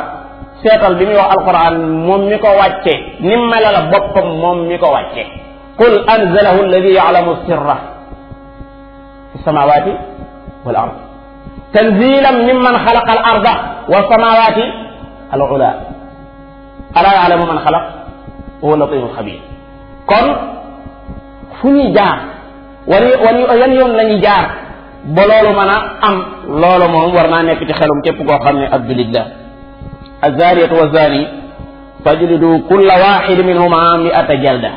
seetal bi muy wax alquran moom mi ko wàcce nim melala boppam moom mi ko wàcce qul anzalahu alladi ya'lamu sirra fi samawati wal ard tanzilan mimman xalaqa al arda wa samawati al ula ala ya'lamu man xalaq wa huwa latiful xabir kon fu ñuy jaar yan yoon lañuy jaar ba loolu mën a am loolu moom war naa nekk ci xelum képp koo xam ne ab julit la azaniyatu wazani fajlidu kulla waxid minhuma mi'ata jalda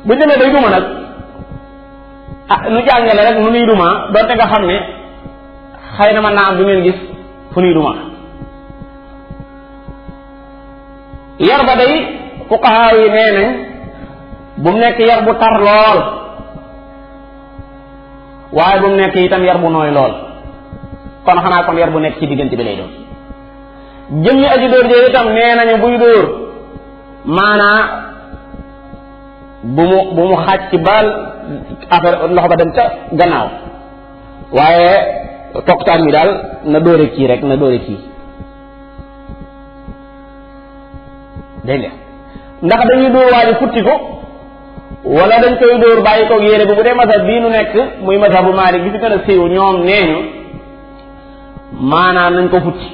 bu demee day duma nag nu jàngale rek nu nuy duma doonte nga xam ne xëy na mën naa am du ngeen gis fu nuy duma yar ba day fuqaha yi nee nañ bu mu nekk yar bu tar lool waaye bu mu nekk itam yar bu nooy lool kon xanaa kon yar bu nekk ci diggante bi lay doon jëmmi aji dóor jee itam nee nañu buy dóor maanaa bu mu xàcc baal affaire loxo ba dem ca gannaaw waaye tokktaan bi daal na dóore kii rek na dóore kii dégg nga ndax dañuy dóor waa ji futti ko wala dañ koy dóor bàyyi ko yére bi bu dee mazhab bii nu nekk muy mazhab bu Maalik bi fi gën a siiw ñoom nee ñu maanaam nañ ko futti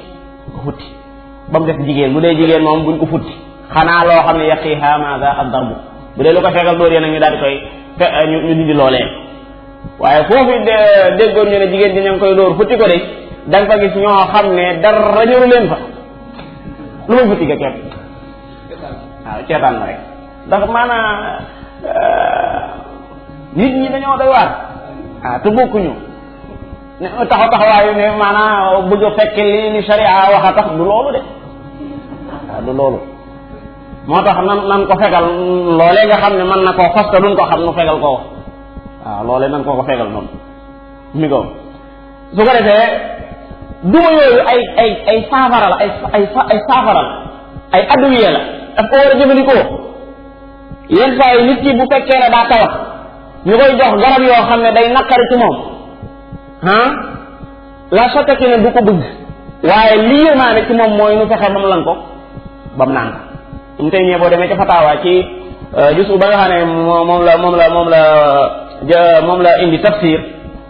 ba mu def jigéen bu dee jigéen moom buñ ko futti xanaa loo xam ne yaqiha maada ad darbu bu dee lu ko fegal dóor yee nag ñu daal di koy ñu dindi loolee waaye foofu déggoon ñu ne jigéen ji ña ngi koy dóor futti ko de da nga fa gis ñoo xam ne dara ñëru leen fa lu may futti ga kepp waaw ceetaan na rek ndax maanaam nit ñi dañoo doy waar te bokkuñu ne taxawaayu ne maanaam bëgg a fekk li sharia wax a tax du loolu de waaw du loolu moo tax nan ko fegal loolee nga xam ne mën na koo fas te duñ ko xam nu fegal ko waaw loolee nan ko fegal noonu mi ko su ko defee duma yooyu ay saafara la ay saafara la ay adduye la daf ko war a jëfandikoo yenn saa yi nit ki bu fekkee ne daa tawat ñu koy jox garab yoo xam ne day naqari ci moom la sottaki ne du ko bëgg waaye li yërmaane ci moom mooy nu fexe ba mu lan ko ba mu naan ko mu tey ñee boo demee ca fatawaa ci gisu ba nga xam ne moom la indi tafsir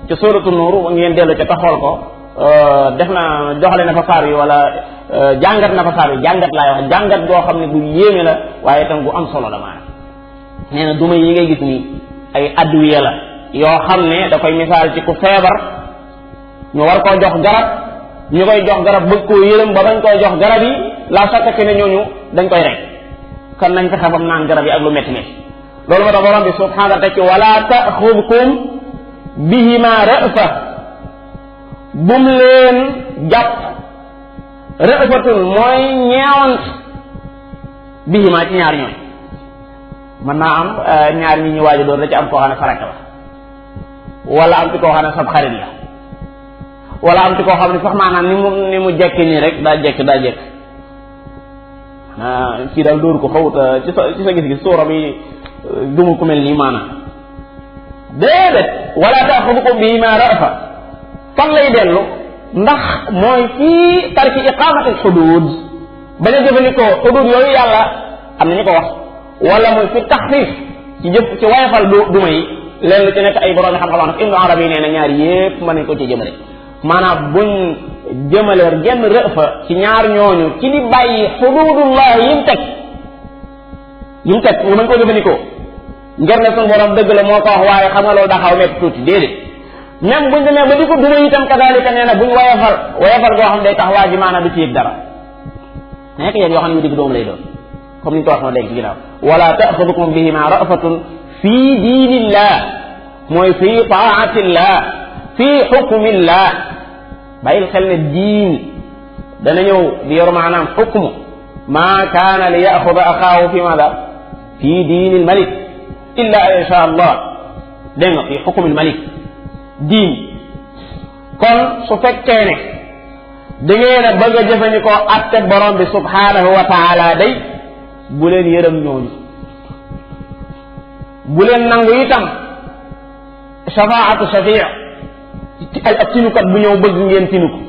ci suuratu nuur ngeen dellu ca taxool ko def na joxale na fa saar yi wala jàngat na fa saar yi jàngat laay wax jàngat goo xam ne bu yéeme la waaye itam bu am solo la maanaam nee na duma yi ngay gis nii ay adduye la yoo xam ne da koy misaal ci ku feebar ñu war koo jox garab ñu koy jox garab bëgg koo yërëm ba bañ koy jox garab yi la sottaki ne ñooñu dañ koy rek kon nañ fexe bam naan garab yi ak lu métti métti loolu moo tax borom bi subhanahu wa taala wala taxudkum bihima ra'fa bum leen jàpp ra'fatun mooy ñeewant bihima ci ñaar ñooy mën naa am ñaar ñi ñu waaju doon da ci am koo xam ne faraka la wala am ci koo xam ne sab xarit la wala am ci koo xam ne sax maanaam ni mu jekki nii rek daa jekk kii daal dóor ko xawut ci sa gis-gis suura bi gëmul ku mel nii maanaam déedéet wala taaxudukum bihimaa ra'fa fan lay dellu ndax mooy fii tarki iqaamati xuduud bañ a jëfandikoo xuduud yooyu yàlla am na ñu ko wax wala mooy fi taxfiif ci wayfal duma yi leen lu ci nekk ay borom xam-xam wax Ibnu Arabi nee na ñaar yépp mën nañ ko ci jëmale maanaam buñ jëmaleer genn rëfa ci ñaar ñooñu ci di bàyyi xuduudullah yim teg ñu mën koo jëfandikoo ngir ne suñu borom dëgg la moo ko wax waaye xam nga loolu daa xaw metti tuuti déedéet même buñ demee ba di ko duma itam kadaalika nee na buñ wayafal goo xam day tax waa ji maanaam du ci yëg dara nekk yéen yoo xam ne ñu digg doom lay doon comme ni ñu ko wax na léegi ci ginnaaw wala taaxudukum bihima rafatun fii diinillah mooy fii taatillah fii xukmillah bàyyil xel ne diin dana ñëw di yor maanaam xukmu maa kaana li yaxuda axaahu fi maada fii diinil malik illa an yasha allah dégg nga fii xukmil malik diin kon su fekkee ne da ngeen a bëgg a jëfandikoo atte borom bi subhanahu wa taala day bu leen yërëm ñooñu bu leen nangu itam shafaatu shafii ak tinukat bu ñëw bëgg ngeen tinu ko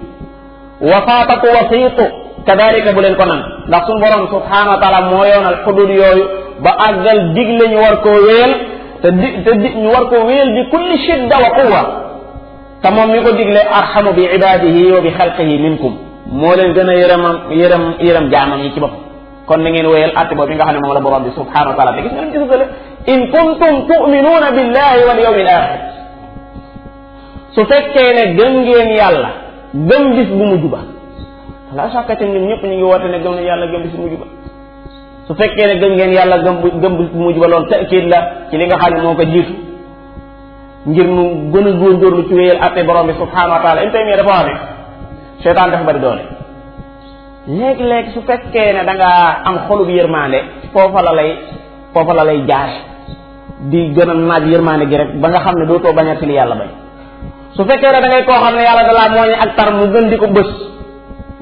wasaatatu wasiitu kadalika bu leen ko nang ndax suñu borom subhanahu wa taala moo yoonal xudud yooyu ba àggal digle ñu war koo wéyal te ñu war koo wéyal bi kulli shidda wa quwa te moom mi ko digle arhamu bi ibadihi wa bi xalqihi minkum moo leen gën a yërëm jaamam yi ci bopp kon na ngeen wéyal atte boobu bi nga xam ne moom la borom bi subhanahu wa taala te gis nga lim ci sësale in kuntum tu'minuuna billahi wal yawmil axir su fekkee ne gëm ngeen yàlla gëm bis bu mujj ba la sakkate ñun ñëpp ñu ngi woote ne gëm nañ yàlla gëm bis bu mujj ba su fekkee ne gëm ngeen yàlla gëm bis bu mujj ba loolu takiid la ci li nga xam ne moo ko jiitu ngir nu gën a góorgóorlu ci wéyal atte borom bi subhanahu wa taala intay dafa wax ne seytaan dafa bari doole léegi-léegi su fekkee ne da nga am xolub yërmande foofa la lay jaare di gën a naaj yërmande gi rek ba nga xam ne dootoo bañati li yàlla bañ su fekkee ne da ngay koo xam ne yàlla dalaa mooñe ak tar mu gën di ko bës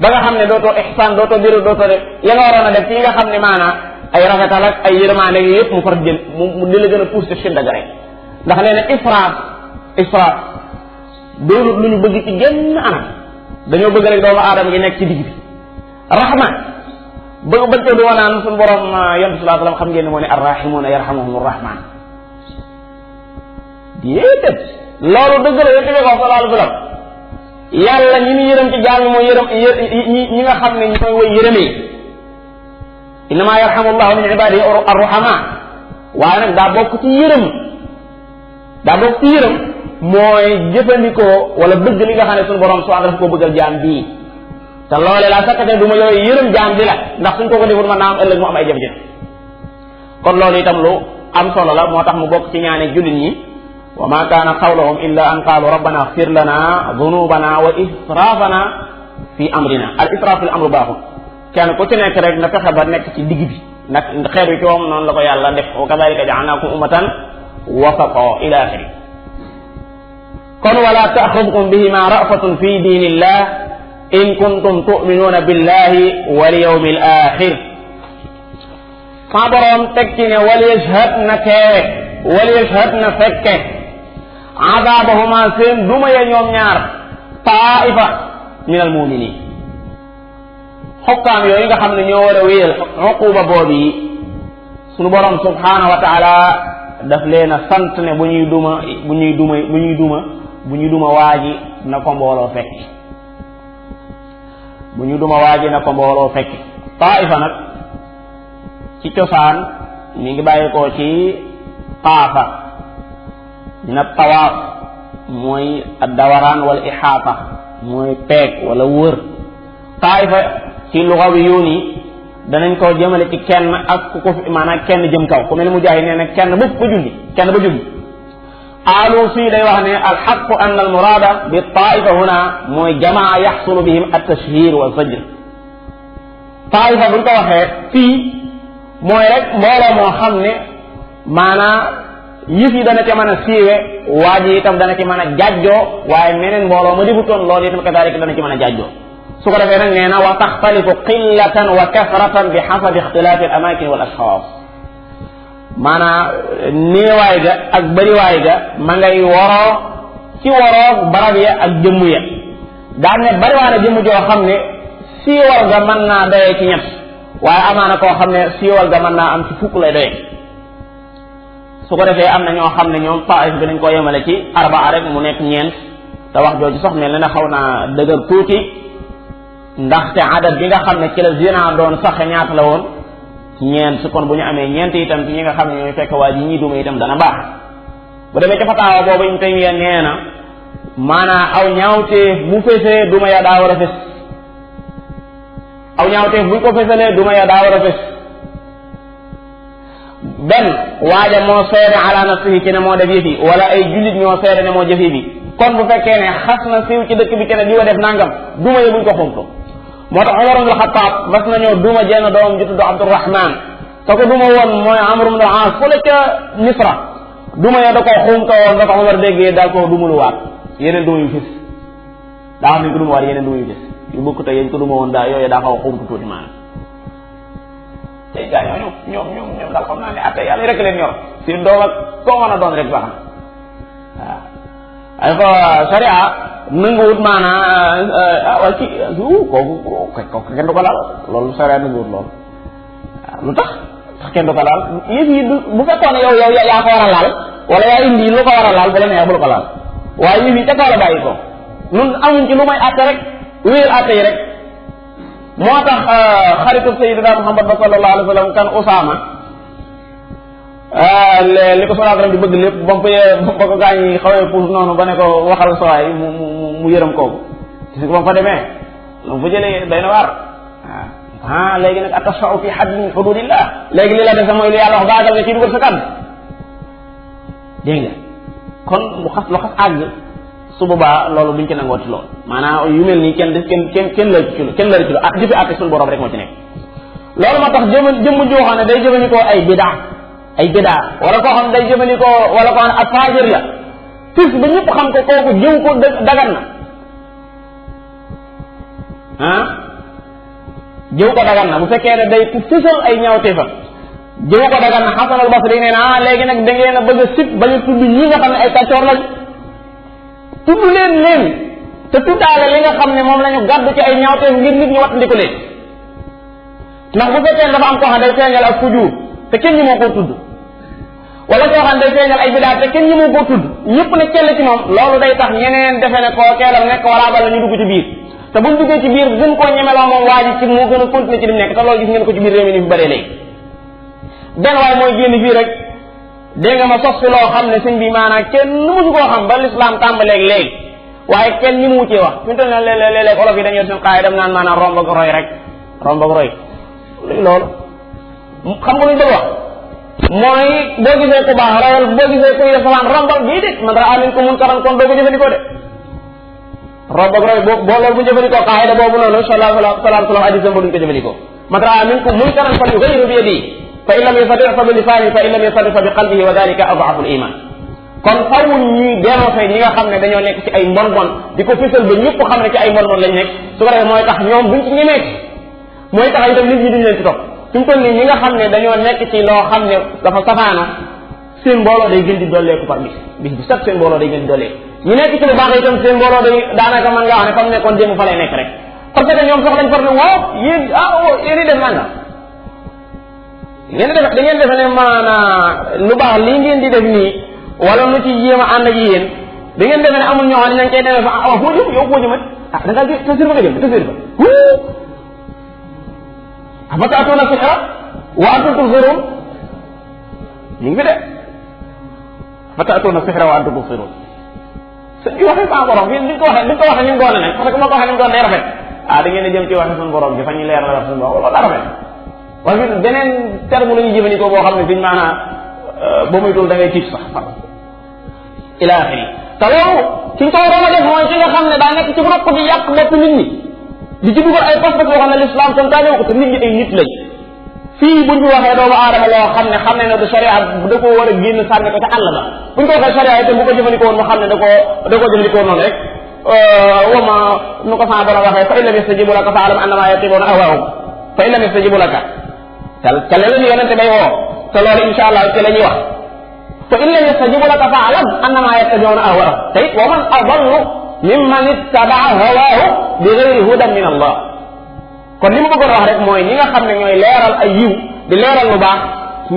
ba nga xam ne dootoo ihsaan dootoo biru dootoo def ya nga waroon a def ci nga xam ne maanaam ay rafetal ak ay yërmande gi yëpp mu far jël mu di la gën a pousse shidda ga rek ndax nee na ifraat doonut lu ñu bëgg ci genn anam dañoo bëgg rek doomu aadama gi nekk ci digg bi rahma bëgg ko doo naan suñu borom yonent sallallahu alayhi wasallam xam ngeen ne moo ne arrahimuuna yarhamuhumur rahman déedéet loolu dëgg la yonent bi ko sallallahu alayhi wasallam yàlla ñi ñu yërëm ci jaam mooy yërëm ñi nga xam ne ñooy way yërëmee innama yarhamu llahu min ibadihi arruhama waaye nag daa bokk ci yërëm mooy jëfandikoo wala bëgg li nga xam ne suñu borom subhanahu dafa ko bëggal jaam bii te loolee laa sakkate du ma yooyu yërëm jaam bi la ndax suñ ko deful mën naa am ëllëg mu am ay jafe-jafe kon loolu itam lu am solo la moo tax mu bokk ci ñaane jullit ñi wa ma kaana qawluhum illa an qaalu rabbana ighfir lana dunubana wa israfana fi amrina al israf fil amru baaxul kenn ku ci nekk rek na fexe ba nekk ci digg bi nag xeet wi coom noonu la ko yàlla def wa kadhalika ja'alnakum ummatan wasata ila axiri kon wala ta'khudhukum bihima ra'fatun fi dinillah in kuntum tu'minuna billahi wal yawmil akhir sa borom teg ci ne wal yashhad na teewe wal yashhad na fekke adabahuma seen duma ya ñoom ñaar taifa min al muminin xokkaam yooyu nga xam ne ñoo war a wéyal uquba boobu yi sunu borom subhanahu wa taala daf leen a sant ne bu ñuy duma waaji na ko mbooloo fekki bu ñu duma waaji na ko mbooloo fekki taifa nag ci cosaan mi ngi bàyyi ko ci taafa dina tawaaf mooy ad-dawaraan wala ihaata mooy peeg wala wër taifa ci lugawi yoon yi danañ ko jëmale ci kenn ak ku ko maanaam kenn jëm kaw ku mel ni Mujaahid nee na kenn ba julli Alusi day wax ne alxaqu an almurada bi taifa huna mooy jamaa yaxsulu bihim at-tashhir wa zajr taifa buñ ko waxee fii mooy rek mbooloo moo xam ne maanaam yëf yi dana ca mën a siiwe waa ji itam dana ci mën a jàjjoo waaye meneen mbooloo ma defutoon loolu itam kadaalika dana ci mën a jàjjoo su ko defee nag nee na wa taxtalifu qillatan wa kasratan bi xasabi ixtilaafi al amakin wal ashxaas maanaam néewaay ga ak bëriwaay ga ma ngay waroo ci waroo barab ya ak jëmm ya daan ne bëriwaa na jëmm joo xam ne siiwal ga mën naa doyee ci ñett waaye amaana koo xam ne siiwal ga mën naa am ci fukk lay doyee su ko defee am na ñoo xam ne ñoom taif bi nañ ko yemale ci arbaa rek mu nekk ñeent te wax jooju sax mel na xaw naa dëgër tuuti ndaxte adat bi nga xam ne ci la zina doon saxe ñaata la woon ñeent su kon bu ñu amee ñeent itam ci ñi nga xam ne ñooy fekk waa ji ñii duma itam dana baax bu demee ca fataawa boobu ñu tey nee na maanaam aw ñaawteef bu fesee duma ya daa war a fes aw ñaawteef buñ ko fesalee duma ya daa war a fes benn waaja moo seede ala nafsihi ci ne moo def yëfi wala ay jullit ñoo seede ne moo jëf yëfi kon bu fekkee ne xas na siiw ci dëkk bi ci ne di wa def nangam duma ya buñ ko xumtu moo tax Umar ibn Xattaab mas nañoo duma jenn doom ju tudd Abdurahman te ko duma woon mooy Amr ibn al-Aas fële ca Misra duma ya da koo xumta woon da ko Umar déggee daal koo dumuluwaat yeneen duma yu fis daa xam ne ko duma waat yeneen duma yu fis yu bokk te yéen ko duma woon daa yooyu daa xaw a xumtu tuuti maanaam tey gaa ñoom daal xam naa ne atte yàlla rek leen ñor si doom ak koo mën a doon rek baax na waaw ay ko sharia nanguwut maanaam wala ci kooku kenn du ko laal loolu sharia nanguwut loolu waaw lu tax kenn du ko laal yëf yi bu fekkoon ne yow yaa ko war a laal wala yaa indi lu ko war a laal bu la neex bul ko laal waaye yëf yi ca kaw la bàyyi ko nun amuñ ci lu may atte rek wéyal atte yi rek moo tax xaritu sayyidina Muhammad ba sallallahu alayhi wa sallam kan Usaama li ko sallallahu alayhi wa sallam di bëgg lépp ba ko gaañ yi xawee puus noonu ba ne ko waxal sawaay mu yërëm kooku gis nga ba mu fa demee lu mu fa jëlee day na waar waaw léegi nag atashfa'u fi hadd min hududillah léegi li la def mooy lu yàlla wax baagal nga ci dugal sa kàddu dégg nga kon lu xas àgg su boobaa loolu duñ ci nangooti lool maanaam yu mel nii kenn la ci lu jëfe àtte suñu borom rek moo ci nekk loolu moo tax jëmm joo xam ne day jëfandikoo ay bidaa wala koo xam ne day jëfandikoo wala koo xam ne ak faajir la fis ba ñëpp xam ko kooku jëw ko dagan na jëw ko dagan na bu fekkee ne day ku fisal ay ñaawteefam jëw ko dagan na Hasan al-Basri nee na léegi nag da ngeen a bëgg a sib bañ a tudd ñi nga xam ne ay kàccoor lañ tudd leen te tuddaale li nga xam ne moom la ñu gàddu ci ay ñaawteef ngir nit ñi wattandiku leen ndax bu fekkee ne dafa am koo xam ne day feeñal ak fujuur te kenn ñi moo koo tudd wala koo xam ne day feeñal ay bidaa te kenn ñi moo koo tudd ñëpp ne kell ci moom loolu day tax ñeneen defe ne koo keelam nekk wala bala ñu dugg ci biir te buñ duggee ci biir gën koo ñemeloo moom waa ji ci moo gën a continuer ci li mu nekk te loolu gis ngeen ko ci biir réew mi ni fi bëree léegi benn waaye mooy génn fii rek dégg nga ma sos fi loo xam ne sëñ bi maanaam kenn musu koo xam ba l'islam tàmbaleeg léegi waaye kenn ñi mu wuccee wax fi mu toll ne léeg-léeg olof yi dañuy seen xaay dem naan maanaam romb ak roy rek romb ak roy loolu xam nga luñ bëgg wax mooy boo gisee ku baax royal boo gisee kuy def safaan rombal bii de man raa minkum munkaran kon doo ko jëfandikoo de romb ak roy boo loolu bu jëfandikoo qaayida boobu noonu sallallahu alayhi wa sallam hadiisam ba duñ ko jëfandikoo man raa minkum munkaran falyughayyirhu bi yadihi fa in lam yastati' fa bi lisaanihi fa in lam yastati' fa bi qalbihi wa dhalika ad'afu al-iman kon faww ñuy dénoncé ñi nga xam ne dañoo nekk ci ay mbon di ko fësal ba ñëpp xam ne ci ay mbon lañ nekk su ko defee mooy tax ñoom buñ ci ñemee mooy tax itam nit ñi duñ leen ci topp fi mu toll nii ñi nga xam ne dañoo nekk ci loo xam ne dafa safaana seen mbooloo day gën di dolleeku par bis bu set seen mbooloo day gën di dolleeku ñu nekk ci lu baax itam seen mbooloo day daanaka mën nga wax ne fa mu nekkoon démb fa lay nekk rek parce que ñoom sax dañ far ne woo yéen yéen def nanga ngeen def da ngeen defe ne maanaam lu baax lii ngeen di def nii wala lu ci jéem a ànd ak yéen da ngeen defe ne amul ñoo xam ne dañ koy demee fa foo jëm yow foo jëmat da ngaa gis tasir ba nga jëm tasir ba afataatuuna sihra wa antum tubsiruun ñu ngi fi de afataatuuna sihra wa antum tubsiruun su ñu waxee sa borom bi liñ ko waxee ni mu doon ne parce que moo ko waxee ni mu doon day rafet da ngeen di jëm ci waxe suñu borom bi fa ñu leer la suñu borom loolu daa rafet waaye fi beneen terme la ñuy jëfandikoo boo xam ne fiñ maanaa boo muy tul da ngay tiit sax ila axiri te loolu ci ñu ko waroon a def mooy ci nga xam ne daa nekk ci bopp di yàq bopp nit ñi di ci dugal ay pas-pas yoo xam ne l'islam santaane ko te nit ñi ay nit lañ fii buñ fi waxee doomu aadama loo xam ne ne du sharia da ko war a génn sànni ko ca àll ba buñ ko waxee sharia itam bu ko jëfandikoo woon mu xam ne da koo jëfandikoo noonu rek wama nu ko sama borom waxee fa in lam yastajibu laka fa alam annama yattabi'una ahwaahum fa in lam yastajibu laka te leen yonente bay woo te loolu insha allah ci la ñuy wax fa in lam yastajibu laka fa alam annama yattabi'una ahwaahum te it wa man adallu mimman ittaba'a hawaahu bi ghayri hudan min allah kon li ma bëggoon wax rek mooy ñi nga xam ne ñooy leeral ay yiw di leeral lu baax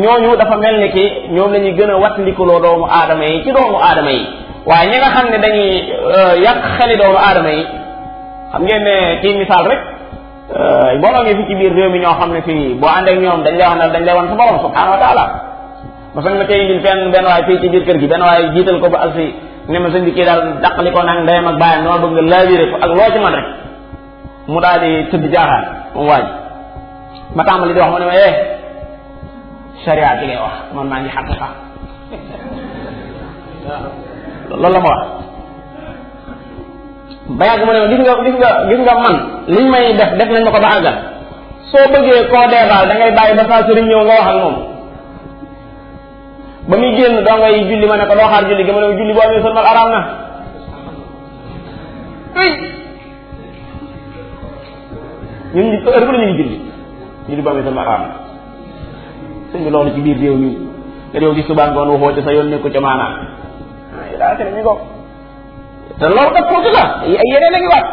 ñooñu dafa mel ni ki ñoom la ñuy gën a wattandikuloo doomu aadama yi ci doomu aadama yi waaye ñi nga xam ne dañuy yàq xeli doomu aadama yi xam ngeen ne ci misaal rek mbooloo ngi fi ci biir réew mi ñoo xam ne fii boo ànd ak ñoom dañ lay wax ne dañ lay wan sa borom subhanahu wa taala ma sañ ma tey indil benn waay fii ci biir kër gi benn waay jiital ko ba alsi ne ma sëñ bi kii daal dàqali ko nag ndeyam ak bàyyam noo bëgg nga laabiré ko ak loo ci man rek mu daal di tëdd jaaxaan moom waaj ma tàmbali di wax ma ne ma sharia bi ngay wax man maa ngi xaqiqa loolu la ma wax ba yàgg mu ne ma gis nga man liñ may def nañ ma ko ba àggal soo bëggee koo deebaal da ngay bàyyi ba saa sëriñ ñëw nga wax ak moom ba muy génn doo ngay julli ma ne ko doo xaar julli gi ma ne julli boo amee sëlmal araam na ñun heure bu la ñu ngi julli boo amee sëlmal araam na sëñ bi loolu ci biir réew mi nga réew di subaa ngoon waxoo ci sa yoon nekku ca maanaam daa te ñu ko te loolu kat foofu la ay yeneen a ngi waat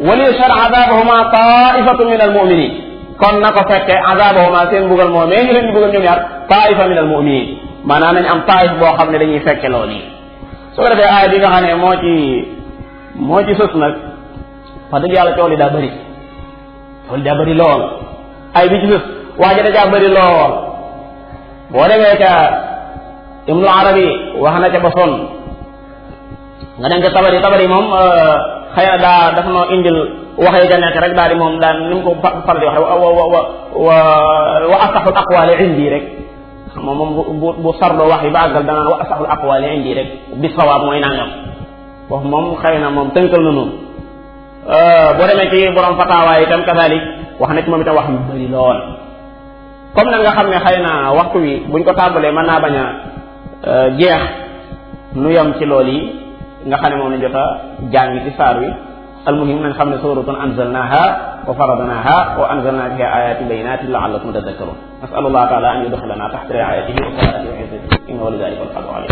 wali shar azabahuma taifatu min al muminin kon na ko fekkee azabahuma seen mbugal moom mais ñu leen di bëggal ñoom ñaar taifa min al muminin maanaam nañ am taif boo xam ne dañuy fekke loolu yi su ko defee aaya bi nga xam ne moo ci sës nag wax dëgg yàlla coow li daa bëri lool ay bi ci sës waaja dajaa bëri lool boo demee ca Ibnu Arabi wax na ca ba sonn nga dem ca tabari moom xëy na dafa noo indil waxee ca nekk rek daal di moom daan ni mu ko faral di waxe wa asaxul aqwaali indi rek moom bu sarloo wax yi ba àggal danaan wa asaxul aqwaali indi rek bi sawaab mooy nangam wax moom xëy na moom tënkal na noonu boo demee ci borom fataawaay itam kasalik wax na ci moom itam wax yu bëri lool comme nag nga xam ne xëy na waxtu wi buñ ko tàmbalee mën naa bañ a jeex nu yam ci lool yi nga xam ne moom lañ jot a jàng ci saar wi almuhim nañ xam ne suratun anzalnaha wa faradnaha wa anzalna fiha ayatin bayinatin la'allakum tadhakkarun nasalullah taala an yudkhilana tahta ri'ayatihi wa salatihi wa hifzihi innahu li dhalika al-qadiru alayh